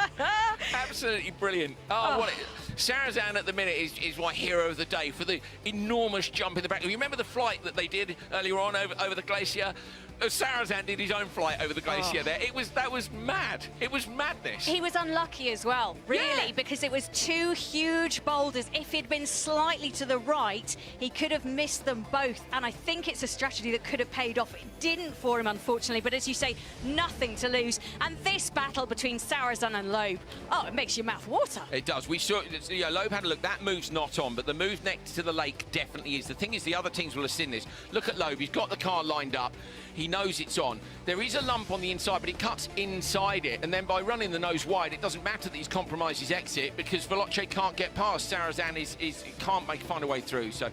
Absolutely brilliant. Sarazan at the minute is my hero of the day for the enormous jump in the back. You remember the flight that they did earlier on over the glacier? Sarazan did his own flight over the glacier there. That was mad. It was madness. He was unlucky as well, really, because it was 2 huge boulders. If he'd been slightly to the right, he could have missed them both. And I think it's a strategy that could have paid off. It didn't for him, unfortunately, but as you say, nothing to lose. And this battle between Sarazan and Loeb, oh, it makes your mouth water. It does. We saw, Loeb had a look. That move's not on, but the move next to the lake definitely is. The thing is, the other teams will have seen this. Look at Loeb. He's got the car lined up. He knows it's on. There is a lump on the inside, but it cuts inside it. And then by running the nose wide, it doesn't matter that he's compromised his exit because Veloce can't get past. Sarazan can't find a way through. So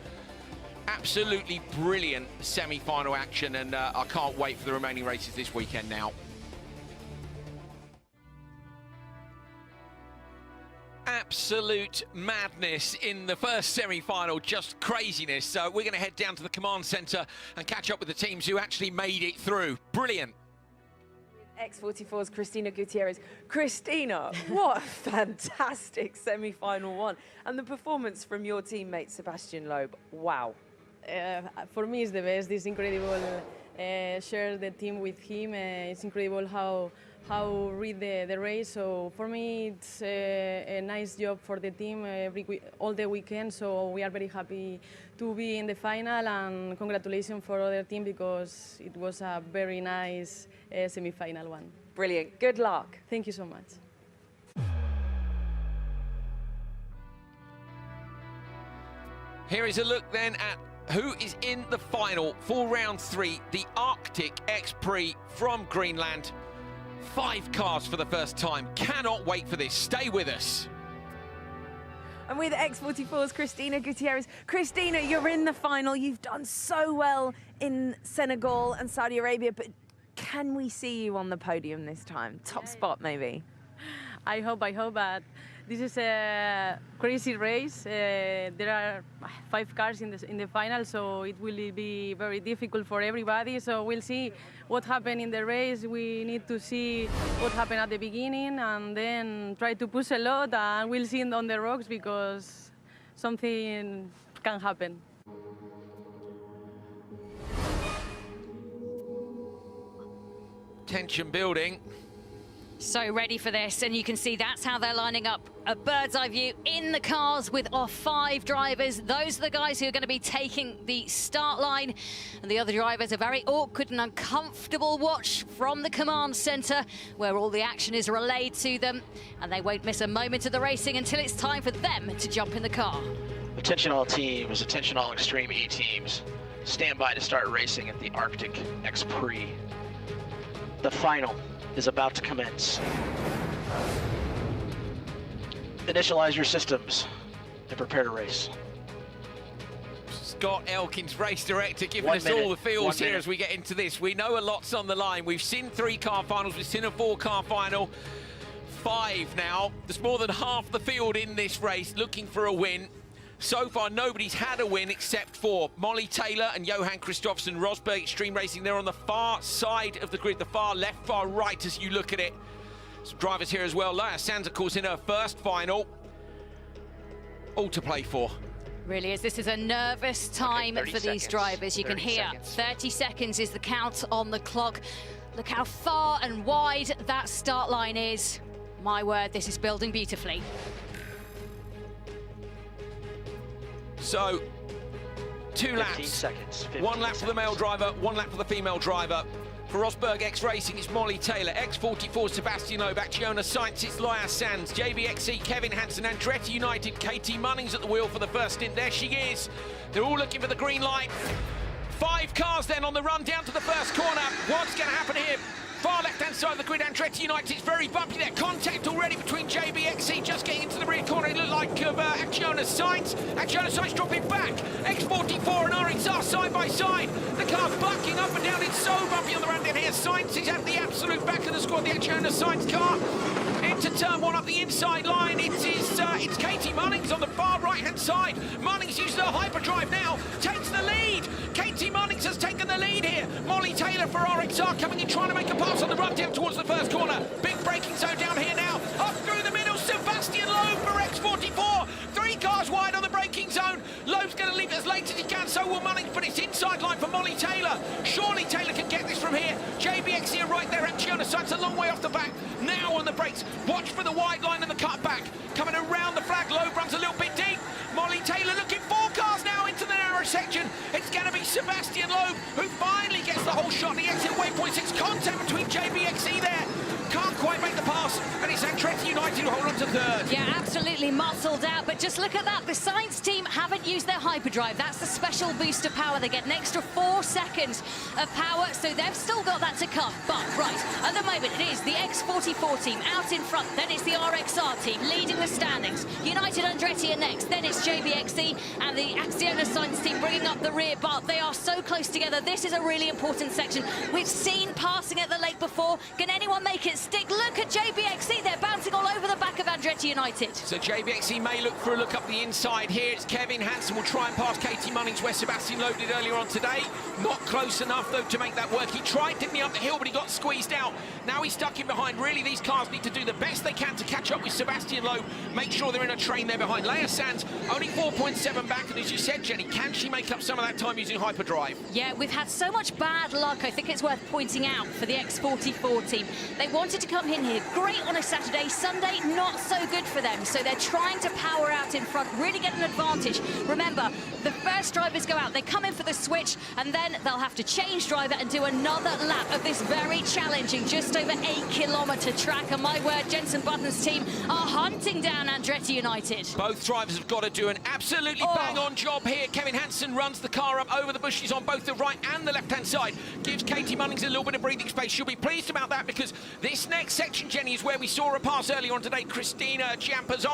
absolutely brilliant semi-final action, and I can't wait for the remaining races this weekend now. Absolute madness in the first semi-final, just craziness. So we're going to head down to the command centre and catch up with the teams who actually made it through. Brilliant. X44's Christina Gutierrez. Christina, what a fantastic semi-final one. And the performance from your teammate, Sebastian Loeb, wow. For me, it's the best. It's incredible. Share the team with him. It's incredible how read the race. So for me, it's a nice job for the team all the weekend. So we are very happy to be in the final, and congratulations for other team because it was a very nice semi-final one. Brilliant. Good luck. Thank you so much. Here is a look then at who is in the final for round 3, the Arctic X Prix from Greenland. 5 cars for the first time. Cannot wait for this. Stay with us. And with X44's Christina Gutierrez. Christina, you're in the final. You've done so well in Senegal and Saudi Arabia, but can we see you on the podium this time? Top spot, maybe? I hope, but this is a crazy race. There are 5 cars in the final, so it will be very difficult for everybody. So we'll see what happened in the race. We need to see what happened at the beginning and then try to push a lot, and we'll see on the rocks because something can happen. Tension building. So ready for this, and you can see that's how they're lining up. A bird's eye view in the cars with our 5 drivers. Those are the guys who are going to be taking the start line, and the other drivers, a very awkward and uncomfortable watch from the command center where all the action is relayed to them, and they won't miss a moment of the racing until it's time for them to jump in the car. Attention all teams, attention all Extreme E teams. Stand by to start racing at the Arctic X Prix. The final is about to commence. Initialize your systems and prepare to race. Scott Elkins, race director, giving us all the feels here as we get into this. We know a lot's on the line. We've seen 3 car finals, we've seen a 4 car final. 5 now. There's more than half the field in this race looking for a win. So far, nobody's had a win except for Molly Taylor and Johan Kristoffersen. Rosberg Extreme Racing, they're on the far side of the grid, the far left, far right as you look at it. Some drivers here as well. Laia Sanz, of course, in her first final. All to play for. Really is. This is a nervous time for these drivers. You can hear 30 seconds is the count on the clock. Look how far and wide that start line is. My word, this is building beautifully. So, 2 laps. 15 seconds. 1 lap for the male driver, 1 lap for the female driver. For Rosberg X Racing, it's Molly Taylor. X44, Sebastian Loeb. Acciona Sainz, it's Laia Sanz. JBXE, Kevin Hansen. Andretti United, Katie Munnings at the wheel for the first stint. There she is. They're all looking for the green light. 5 cars then on the run down to the first corner. What's going to happen here? Far left-hand side of the grid, Andretti United. It's very bumpy there. Contact already between JBXE just getting into the rear corner. It looked like Acciona Sainz. Acciona Sainz dropping back. X44 and RXR side by side. The car's bucking up and down. It's so bumpy on the run down here. Sainz is at the absolute back of the squad. The Acciona Sainz car into turn 1 up the inside line. It's Katie Munnings on the far right-hand side. Munnings uses her hyperdrive now. Takes the lead. Katie Munnings has taken the lead here. Molly Taylor for RXR coming in, trying to make a pass on the run down towards the first corner. Big braking zone down here now. Up through the middle, Sebastian Loeb for X44. 3 cars wide on the braking zone. Loeb's going to leave it as late as he can, so will Munnings, but it's inside line for Molly Taylor. Surely Taylor can get this from here. JBXE are right there. Acciona Sainz a long way off the back. Now on the brakes. Watch for the wide line and the cutback. Coming around the flag. Loeb runs a little bit deep. Molly Taylor looking 4 cars now into the narrow section. It's going to be Sebastian Loeb who finally gets the whole shot. The exit waypoint 6, contact between JBXE there. Can't quite make the pass, and it's Andretti United who hold on to 3rd. Yeah, absolutely muscled out, but just look at that. The Sainz team haven't used their hyperdrive. That's the special boost of power. They get an extra 4 seconds of power, so they've still got that to come. But, right, at the moment, it is the X44 team out in front. Then it's the RXR team leading the standings. United Andretti are next. Then it's JBXE and the Acciona Sainz team bringing up the rear, but they are so close together. This is a really important section. We've seen passing at the lake before. Can anyone make it fantastic look at JBXE. They're bouncing all over the back of Andretti United. So JBXE may look for a look up the inside here. It's Kevin Hansen will try and pass Katie Munnings where Sebastian Loeb did earlier on today. Not close enough, though, to make that work. He tried, didn't he, up the hill, but he got squeezed out. Now he's stuck in behind. Really, these cars need to do the best they can to catch up with Sebastian Loeb. Make sure they're in a train there behind. Leia Sands only 4.7 back, and as you said, Jenny, can she make up some of that time using hyperdrive? Yeah, we've had so much bad luck, I think it's worth pointing out, for the X44 team. They wanted to come in here great on a Saturday. Sunday, not so good for them. So they're trying to power out in front, really get an advantage. Remember, the first drivers go out, they come in for the switch, and then they'll have to change driver and do another lap of this very challenging, just over 8-kilometre track. And my word, Jenson Button's team are hunting down Andretti United. Both drivers have got to do an absolutely bang-on job here. Kevin Hansen runs the car up over the bushes on both the right and the left-hand side. Gives Katie Munnings a little bit of breathing space. She'll be pleased about that because this next section, Jenny, is where we saw a pass earlier on today. Christina Gutierrez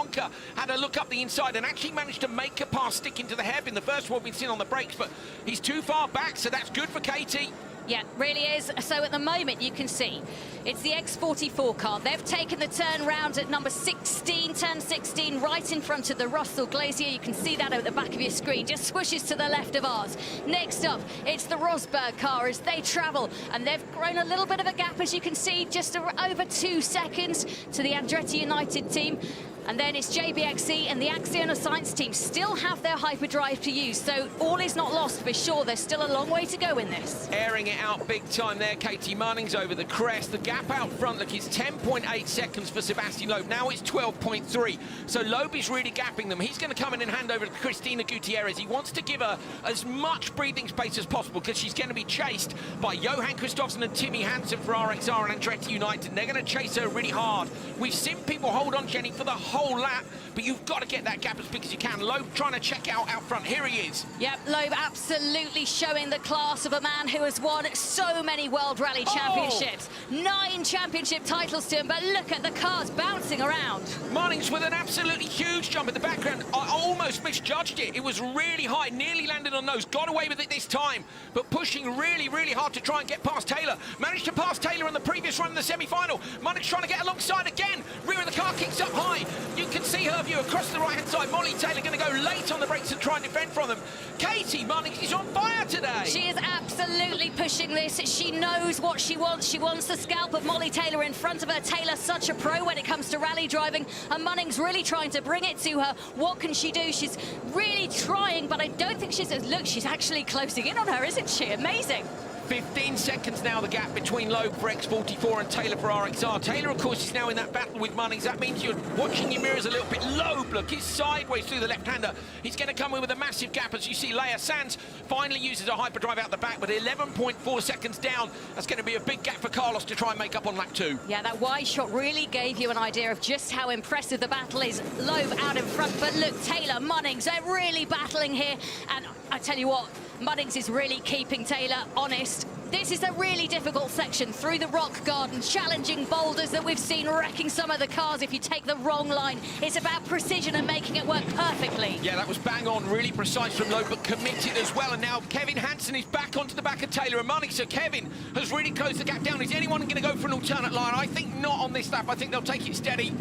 had a look up the inside and actually managed to make a pass sticking to the hairpin. The first one we've seen on the brakes, but he's too far back, so that's good for Katie. Yeah, really is. So at the moment, you can see it's the X44 car. They've taken the turn round at number 16, turn 16, right in front of the Russell Glacier. You can see that at the back of your screen, just swishes to the left of ours. Next up, it's the Rosberg car as they travel, and they've grown a little bit of a gap, as you can see, just over 2 seconds to the Andretti United team. And then it's JBXE and the Axiona Science team still have their hyperdrive to use, so all is not lost for sure. There's still a long way to go in this. Airing it out big time there, Katie Munnings over the crest. The gap out front, look, is 10.8 seconds for Sebastian Loeb. Now it's 12.3. So Loeb is really gapping them. He's going to come in and hand over to Christina Gutierrez. He wants to give her as much breathing space as possible because she's going to be chased by Johan Kristoffersen and Timmy Hansen for RXR and Andretti United. And they're going to chase her really hard. We've seen people hold on, Jenny, for the whole lap, but you've got to get that gap as big as you can. Loeb trying to check out front. Here he is. Yep, Loeb absolutely showing the class of a man who has won so many World Rally Championships. 9 championship titles to him, but look at the cars bouncing around. Munnings with an absolutely huge jump in the background. I almost misjudged it. It was really high, nearly landed on nose. Got away with it this time, but pushing really, really hard to try and get past Taylor. Managed to pass Taylor in the previous run in the semi-final. Munnings trying to get alongside again. Rear of the car kicks up high. You can see her view across the right-hand side. Molly Taylor going to go late on the brakes and try and defend from them. Katie Munnings is on fire today. She is absolutely pushing this. She knows what she wants. She wants the scalp of Molly Taylor in front of her. Taylor, such a pro when it comes to rally driving, and Munnings really trying to bring it to her. What can she do? She's really trying, but I don't think she's... Look, she's actually closing in on her, isn't she? Amazing. 15 seconds now, the gap between Loeb for X44 and Taylor for RXR. Taylor, of course, is now in that battle with Munnings. That means you're watching your mirrors a little bit. Loeb, look, he's sideways through the left-hander. He's going to come in with a massive gap, as you see. Leia Sands finally uses a hyperdrive out the back, but 11.4 seconds down. That's going to be a big gap for Carlos to try and make up on lap 2. Yeah, that wide shot really gave you an idea of just how impressive the battle is. Loeb out in front, but look, Taylor, Munnings, they're really battling here. And I tell you what, Munnings is really keeping Taylor honest. This is a really difficult section through the rock garden, challenging boulders that we've seen wrecking some of the cars if you take the wrong line. It's about precision and making it work perfectly. Yeah, that was bang on, really precise from Loeb, but committed as well. And now Kevin Hansen is back onto the back of Taylor and Munnings. So Kevin has really closed the gap down. Is anyone going to go for an alternate line? I think not on this lap. I think they'll take it steady.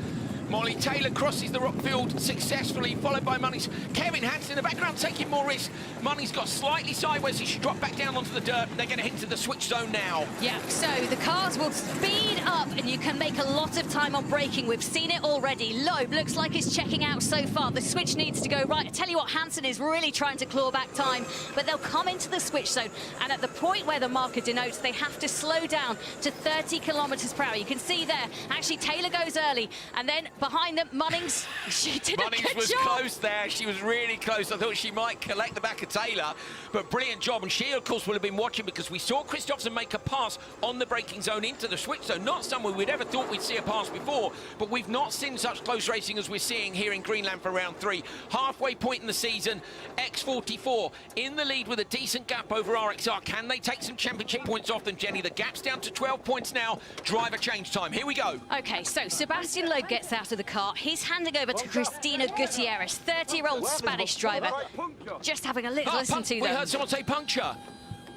Molly Taylor crosses the rock field successfully, followed by Munnings. Kevin Hansen in the background taking more risk. Munnings got slightly sideways, so she dropped back down onto the dirt. They're going to hit to the switch zone now. Yeah, so the cars will speed up and you can make a lot of time on braking. We've seen it already. Loeb looks like he's checking out so far. The switch needs to go right. I tell you what, Hansen is really trying to claw back time, but they'll come into the switch zone. And at the point where the marker denotes, they have to slow down to 30 kilometers per hour. You can see there, actually Taylor goes early, and then behind them, Munnings, she did a good job. Munnings was close there. She was really close. I thought she might collect the back of Taylor, but brilliant job. And she, of course, will have been watching because we saw Kristoffersen make a pass on the braking zone into the switch zone. Not somewhere we'd ever thought we'd see a pass before, but we've not seen such close racing as we're seeing here in Greenland for round 3. Halfway point in the season, X44 in the lead with a decent gap over RXR. Can they take some championship points off them, Jenny? The gap's down to 12 points now. Driver change time. Here we go. Okay, so Sebastian Loeb gets out of the car. He's handing over to Christina Gutierrez, 30-year-old Spanish driver. Just having a little listen to them. We heard someone say puncture.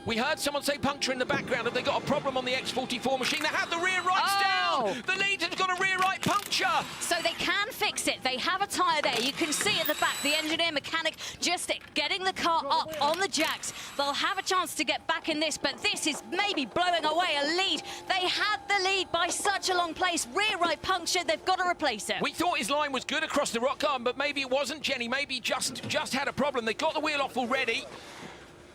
We heard someone say puncture in the background. Have they got a problem on the X44 machine? They have the rear rights down. The leader's got a rear right puncture. So they can fix it. They have a tyre there. You can see at the back the engineer mechanic just getting the car up on the jacks. They'll have a chance to get back in this, but this is maybe blowing away a lead. They had the lead by such a long place. Rear right puncture. They've got to replace it. We thought his line was good across the rock garden, but maybe it wasn't, Jenny. Maybe he just had a problem. They got the wheel off already.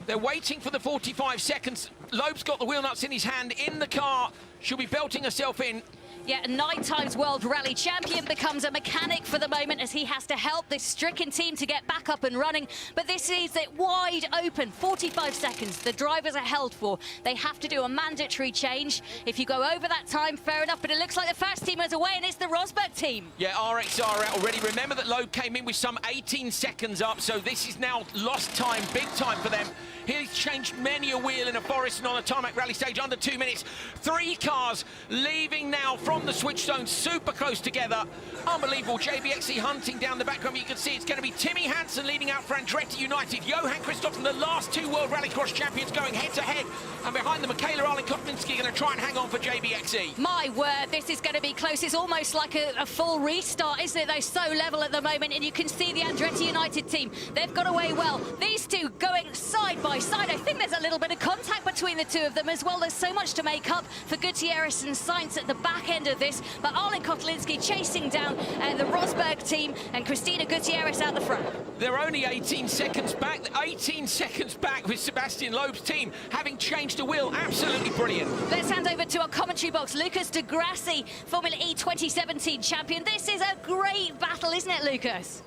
They're waiting for the 45 seconds. Loeb's got the wheel nuts in his hand in the car. She'll be belting herself in. Yeah, 9 times World Rally Champion becomes a mechanic for the moment as he has to help this stricken team to get back up and running. But this leaves it wide open. 45 seconds. The drivers are held for. They have to do a mandatory change. If you go over that time, fair enough. But it looks like the fast team is away, and it's the Rosberg team. Yeah, RXR out already. Remember that Loeb came in with some 18 seconds up, so this is now lost time, big time for them. He's changed many a wheel in a forest and on a tarmac rally stage under 2 minutes. 3 cars leaving now from the switch zone, super close together. Unbelievable. JBXE hunting down the background. You can see it's going to be Timmy Hansen leading out for Andretti United. Johan Kristoffersen, the last 2 World Rallycross champions, going head-to-head. And behind them, Michaela Arlen-Kotlinski going to try and hang on for JBXE. My word, this is going to be close. It's almost like a full restart, isn't it? They're so level at the moment, and you can see the Andretti United team. They've got away well. These two going side by side. I think there's a little bit of contact between the two of them as well. There's so much to make up for Gutierrez and Sainz at the back end of this. But Arlen-Kotlinski chasing down the Rosberg team, and Christina Gutierrez out the front. They're only 18 seconds back. 18 seconds back with Sebastian Loeb's team having changed the wheel. Absolutely brilliant. Let's hand over to our commentary box. Lucas de Grassi, Formula E 2017 champion. This is a great battle, isn't it, Lucas?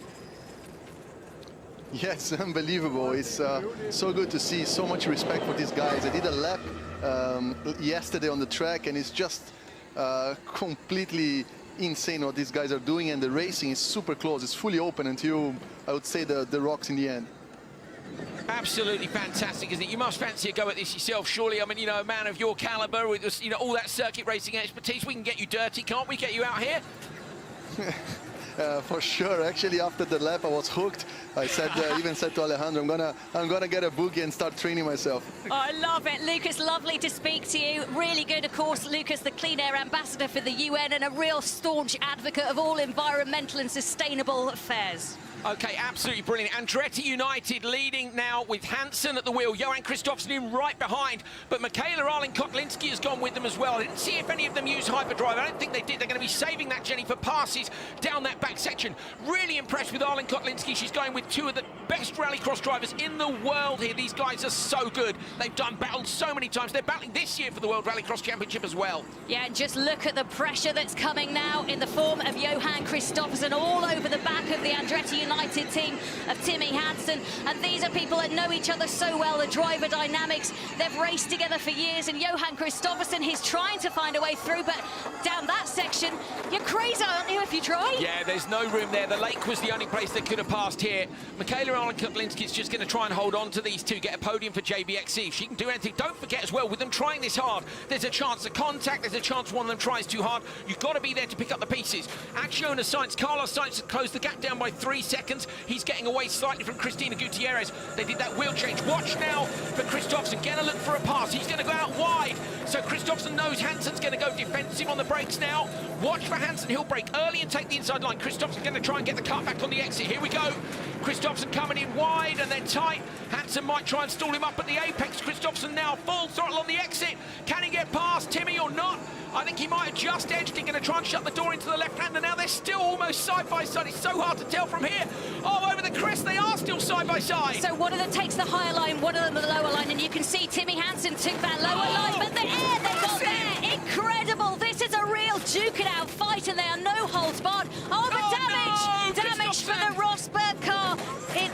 Yes, unbelievable. It's so good to see so much respect for these guys. I did a lap yesterday on the track, and it's just completely insane what these guys are doing, and the racing is super close. It's fully open until, I would say, the rocks in the end. Absolutely fantastic, isn't it? You must fancy a go at this yourself, surely. I mean, you know, a man of your caliber with, you know, all that circuit racing expertise. We can get you dirty, can't we? Get you out here? For sure. Actually, after the lap, I was hooked. I said, even said to Alejandro, I'm gonna get a boogie and start training myself. Oh, I love it, Lucas. Lovely to speak to you. Really good, of course, Lucas, the Clean Air Ambassador for the UN and a real staunch advocate of all environmental and sustainable affairs. Okay, absolutely brilliant. Andretti United leading now with Hansen at the wheel. Johan Kristoffersen in right behind, but Michaela Arlen-Kotlinski has gone with them as well. I didn't see if any of them used hyperdrive. I don't think they did. They're going to be saving that, Jenny, for passes down that back section. Really impressed with Arlen-Kotlinski. She's going with 2 of the best rallycross drivers in the world here. These guys are so good. They've done battles so many times. They're battling this year for the World Rallycross Championship as well. Yeah, and just look at the pressure that's coming now in the form of Johan Kristoffersen all over the back of the Andretti United team of Timmy Hansen. And these are people that know each other so well, the driver dynamics. They've raced together for years, and Johan Kristoffersen, he's trying to find a way through, but down that section, you're crazy, aren't you, if you try? Yeah, there's no room there. The lake was the only place that could have passed here. Michaela Arlen-Kotlinski is just going to try and hold on to these two, get a podium for JBXE. If she can do anything, don't forget as well, with them trying this hard, there's a chance of contact, there's a chance one of them tries too hard. You've got to be there to pick up the pieces. At Jonas Sainz, Carlos Sainz has closed the gap down by 3 seconds. He's getting away slightly from Christina Gutierrez. They did that wheel change. Watch now for Kristoffersen. Get a look for a pass. He's going to go out wide. So Kristoffersen knows Hansen's going to go defensive on the brakes now. Watch for Hansen. He'll brake early and take the inside line. Kristoffersen's going to try and get the cut back on the exit. Here we go. Kristoffersen coming in wide and then tight. Hansen might try and stall him up at the apex. Kristoffersen now full throttle on the exit. Can he get past Timmy or not? I think he might have just edged. He's going to try and shut the door into the left hand, and now they're still almost side by side. It's so hard to tell from here. Oh, over the crest, they are still side by side. So one of them takes the higher line, one of them the lower line, and you can see Timmy Hansen took that lower line, but the air they got there, incredible. This is a real duke it out fight, and they are no holds barred. Oh, but damage for the Rosberg car.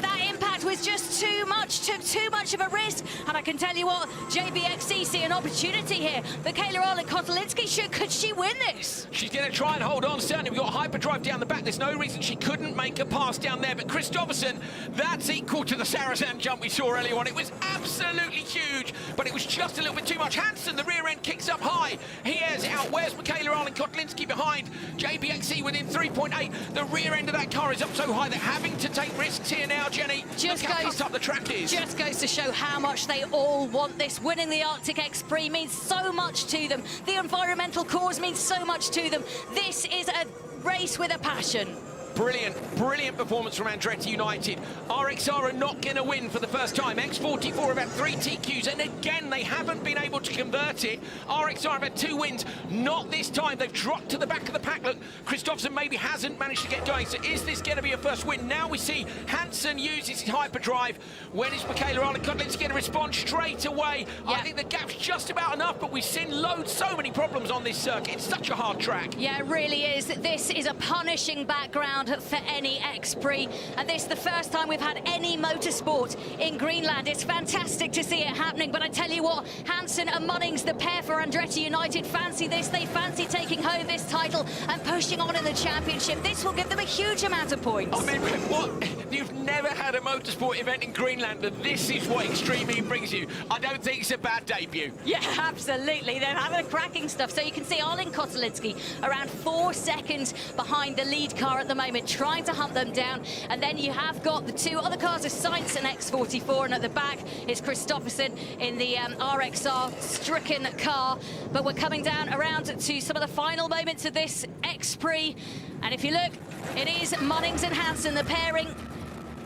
That impact was just too much, took too much of a risk, and I can tell you what, JBXE see an opportunity here. Michaela Arlen-Kotlinski, could she win this? She's going to try and hold on, certainly. We've got hyperdrive down the back. There's no reason she couldn't make a pass down there, but Kristoffersen, that's equal to the Saracen jump we saw earlier on. It was absolutely huge, but it was just a little bit too much. Hansen, the rear end kicks up high. He airs it out. Where's Michaela Arlen-Kotlinski behind? JBXE within 3.8. The rear end of that car is up so high they're having to take risks here now, Jenny. Look how cut up the track is. Just goes to show how much they all want this. Winning the Arctic X Prix means so much to them. The environmental cause means so much to them. This is a race with a passion. Brilliant, brilliant performance from Andretti United. RXR are not going to win for the first time. X44 have had 3 TQs, and again, they haven't been able to convert it. RXR have had 2 wins. Not this time. They've dropped to the back of the pack. Look, Kristoffersson maybe hasn't managed to get going. So is this going to be a first win? Now we see Hansen uses his hyperdrive. When is Michaela Arlen-Kotlinski going to respond straight away? Yeah. I think the gap's just about enough, but we've seen so many problems on this circuit. It's such a hard track. Yeah, it really is. This is a punishing background for any X Prix, and this is the first time we've had any motorsport in Greenland. It's fantastic to see it happening, but I tell you what, Hansen and Munnings, the pair for Andretti United, fancy this. They fancy taking home this title and pushing on in the championship. This will give them a huge amount of points. I mean, what? You've never had a motorsport event in Greenland, and this is what Extreme E brings you. I don't think it's a bad debut. Yeah, absolutely. They're having cracking stuff. So you can see Arlen-Kotlinski around 4 seconds behind the lead car at the moment, trying to hunt them down. And then you have got the 2 other cars of Sainz and X44, and at the back is Kristoffersson in the RXR-stricken car. But we're coming down around to some of the final moments of this X Prix. And if you look, it is Munnings and Hansen, the pairing.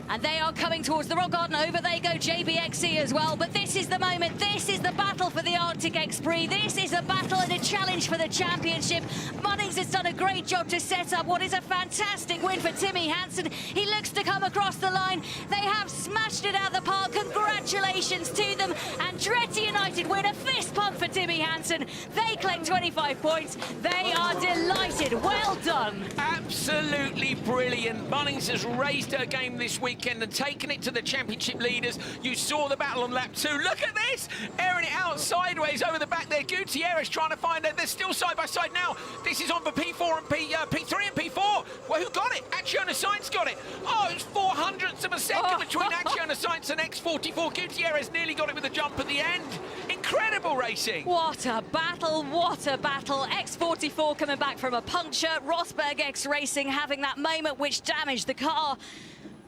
And they are coming towards the rock garden. Over they go, JBXE as well. But this is the moment. This is the battle for the Arctic X Prix. This is a battle and a challenge for the championship. Munnings has done a great job to set up what is a fantastic win for Timmy Hansen. He looks to come across the line. They have smashed it out of the park. Congratulations to them. Andretti United win. A fist pump for Timmy Hansen. They collect 25 points. They are delighted. Well done. Absolutely brilliant. Munnings has raised her game this week and taken it to the championship leaders. You saw the battle on lap 2. Look at this! Airing it out sideways over the back there. Gutierrez trying to find it. They're still side by side now. This is on for P4 and P3 and P4. Well, who got it? Acciona Sainz got it. Oh, it was 0.04 of a second between Acciona Sainz and X44. Gutierrez nearly got it with a jump at the end. Incredible racing. What a battle, what a battle. X44 coming back from a puncture. Rosberg X Racing having that moment which damaged the car.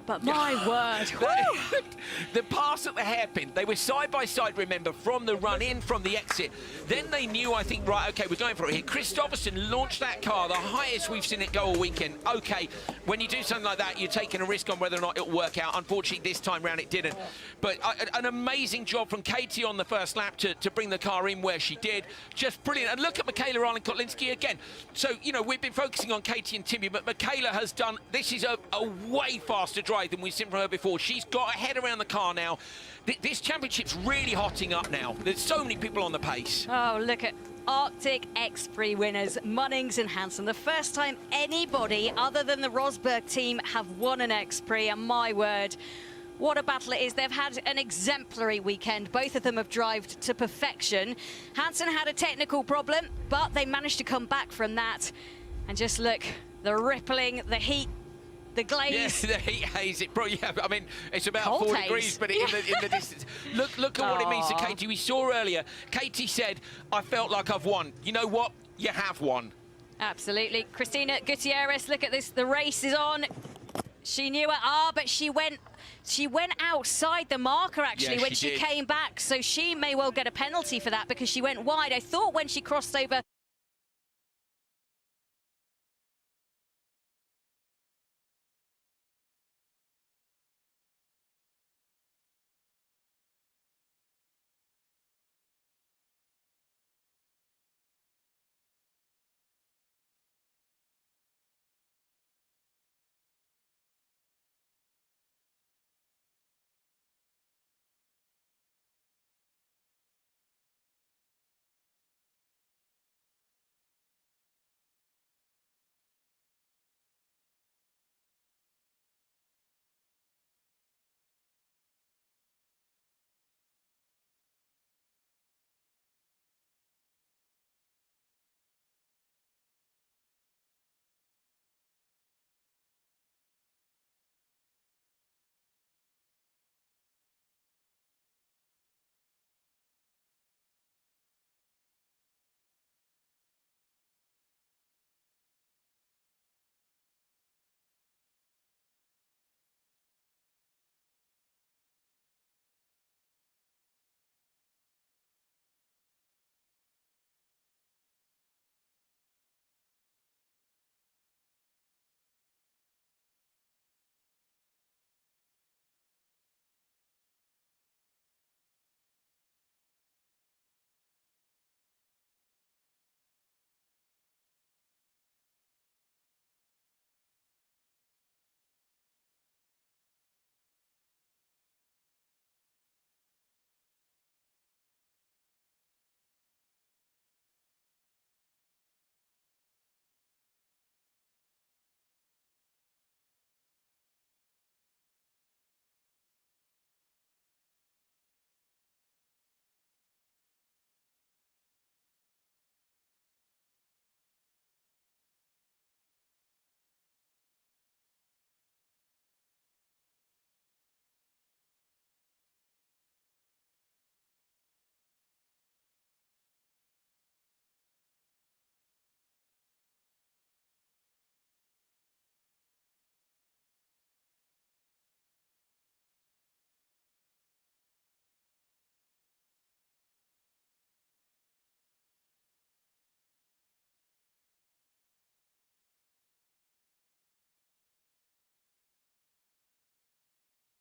But my word. The pass at the hairpin, they were side by side, remember, from the run in, from the exit. Then they knew, I think, right, okay, we're going for it here. Kristoffersson launched that car, the highest we've seen it go all weekend. Okay, when you do something like that, you're taking a risk on whether or not it'll work out. Unfortunately, this time round it didn't. But an amazing job from Katie on the first lap to bring the car in where she did. Just brilliant. And look at Michaela Arlen-Kotlinski again. So, you know, we've been focusing on Katie and Timmy, but Michaela has done, this is a way faster drive than we've seen from her before. She's got her head around the car now. This championship's really hotting up now. There's so many people on the pace. Oh, look at Arctic X Prix winners, Munnings and Hansen. The first time anybody other than the Rosberg team have won an X Prix, and my word, what a battle it is. They've had an exemplary weekend. Both of them have drived to perfection. Hansen had a technical problem, but they managed to come back from that. And just look, the rippling, the heat, the glaze. Yeah, the heat haze. I mean, it's about cold 4 degrees, but in the distance. Look at what it means to Katie. We saw earlier, Katie said, I felt like I've won. You know what? You have won. Absolutely. Christina Gutierrez, look at this. The race is on. She knew it. But she went outside the marker, actually, when she came back. So she may well get a penalty for that because she went wide. I thought when she crossed over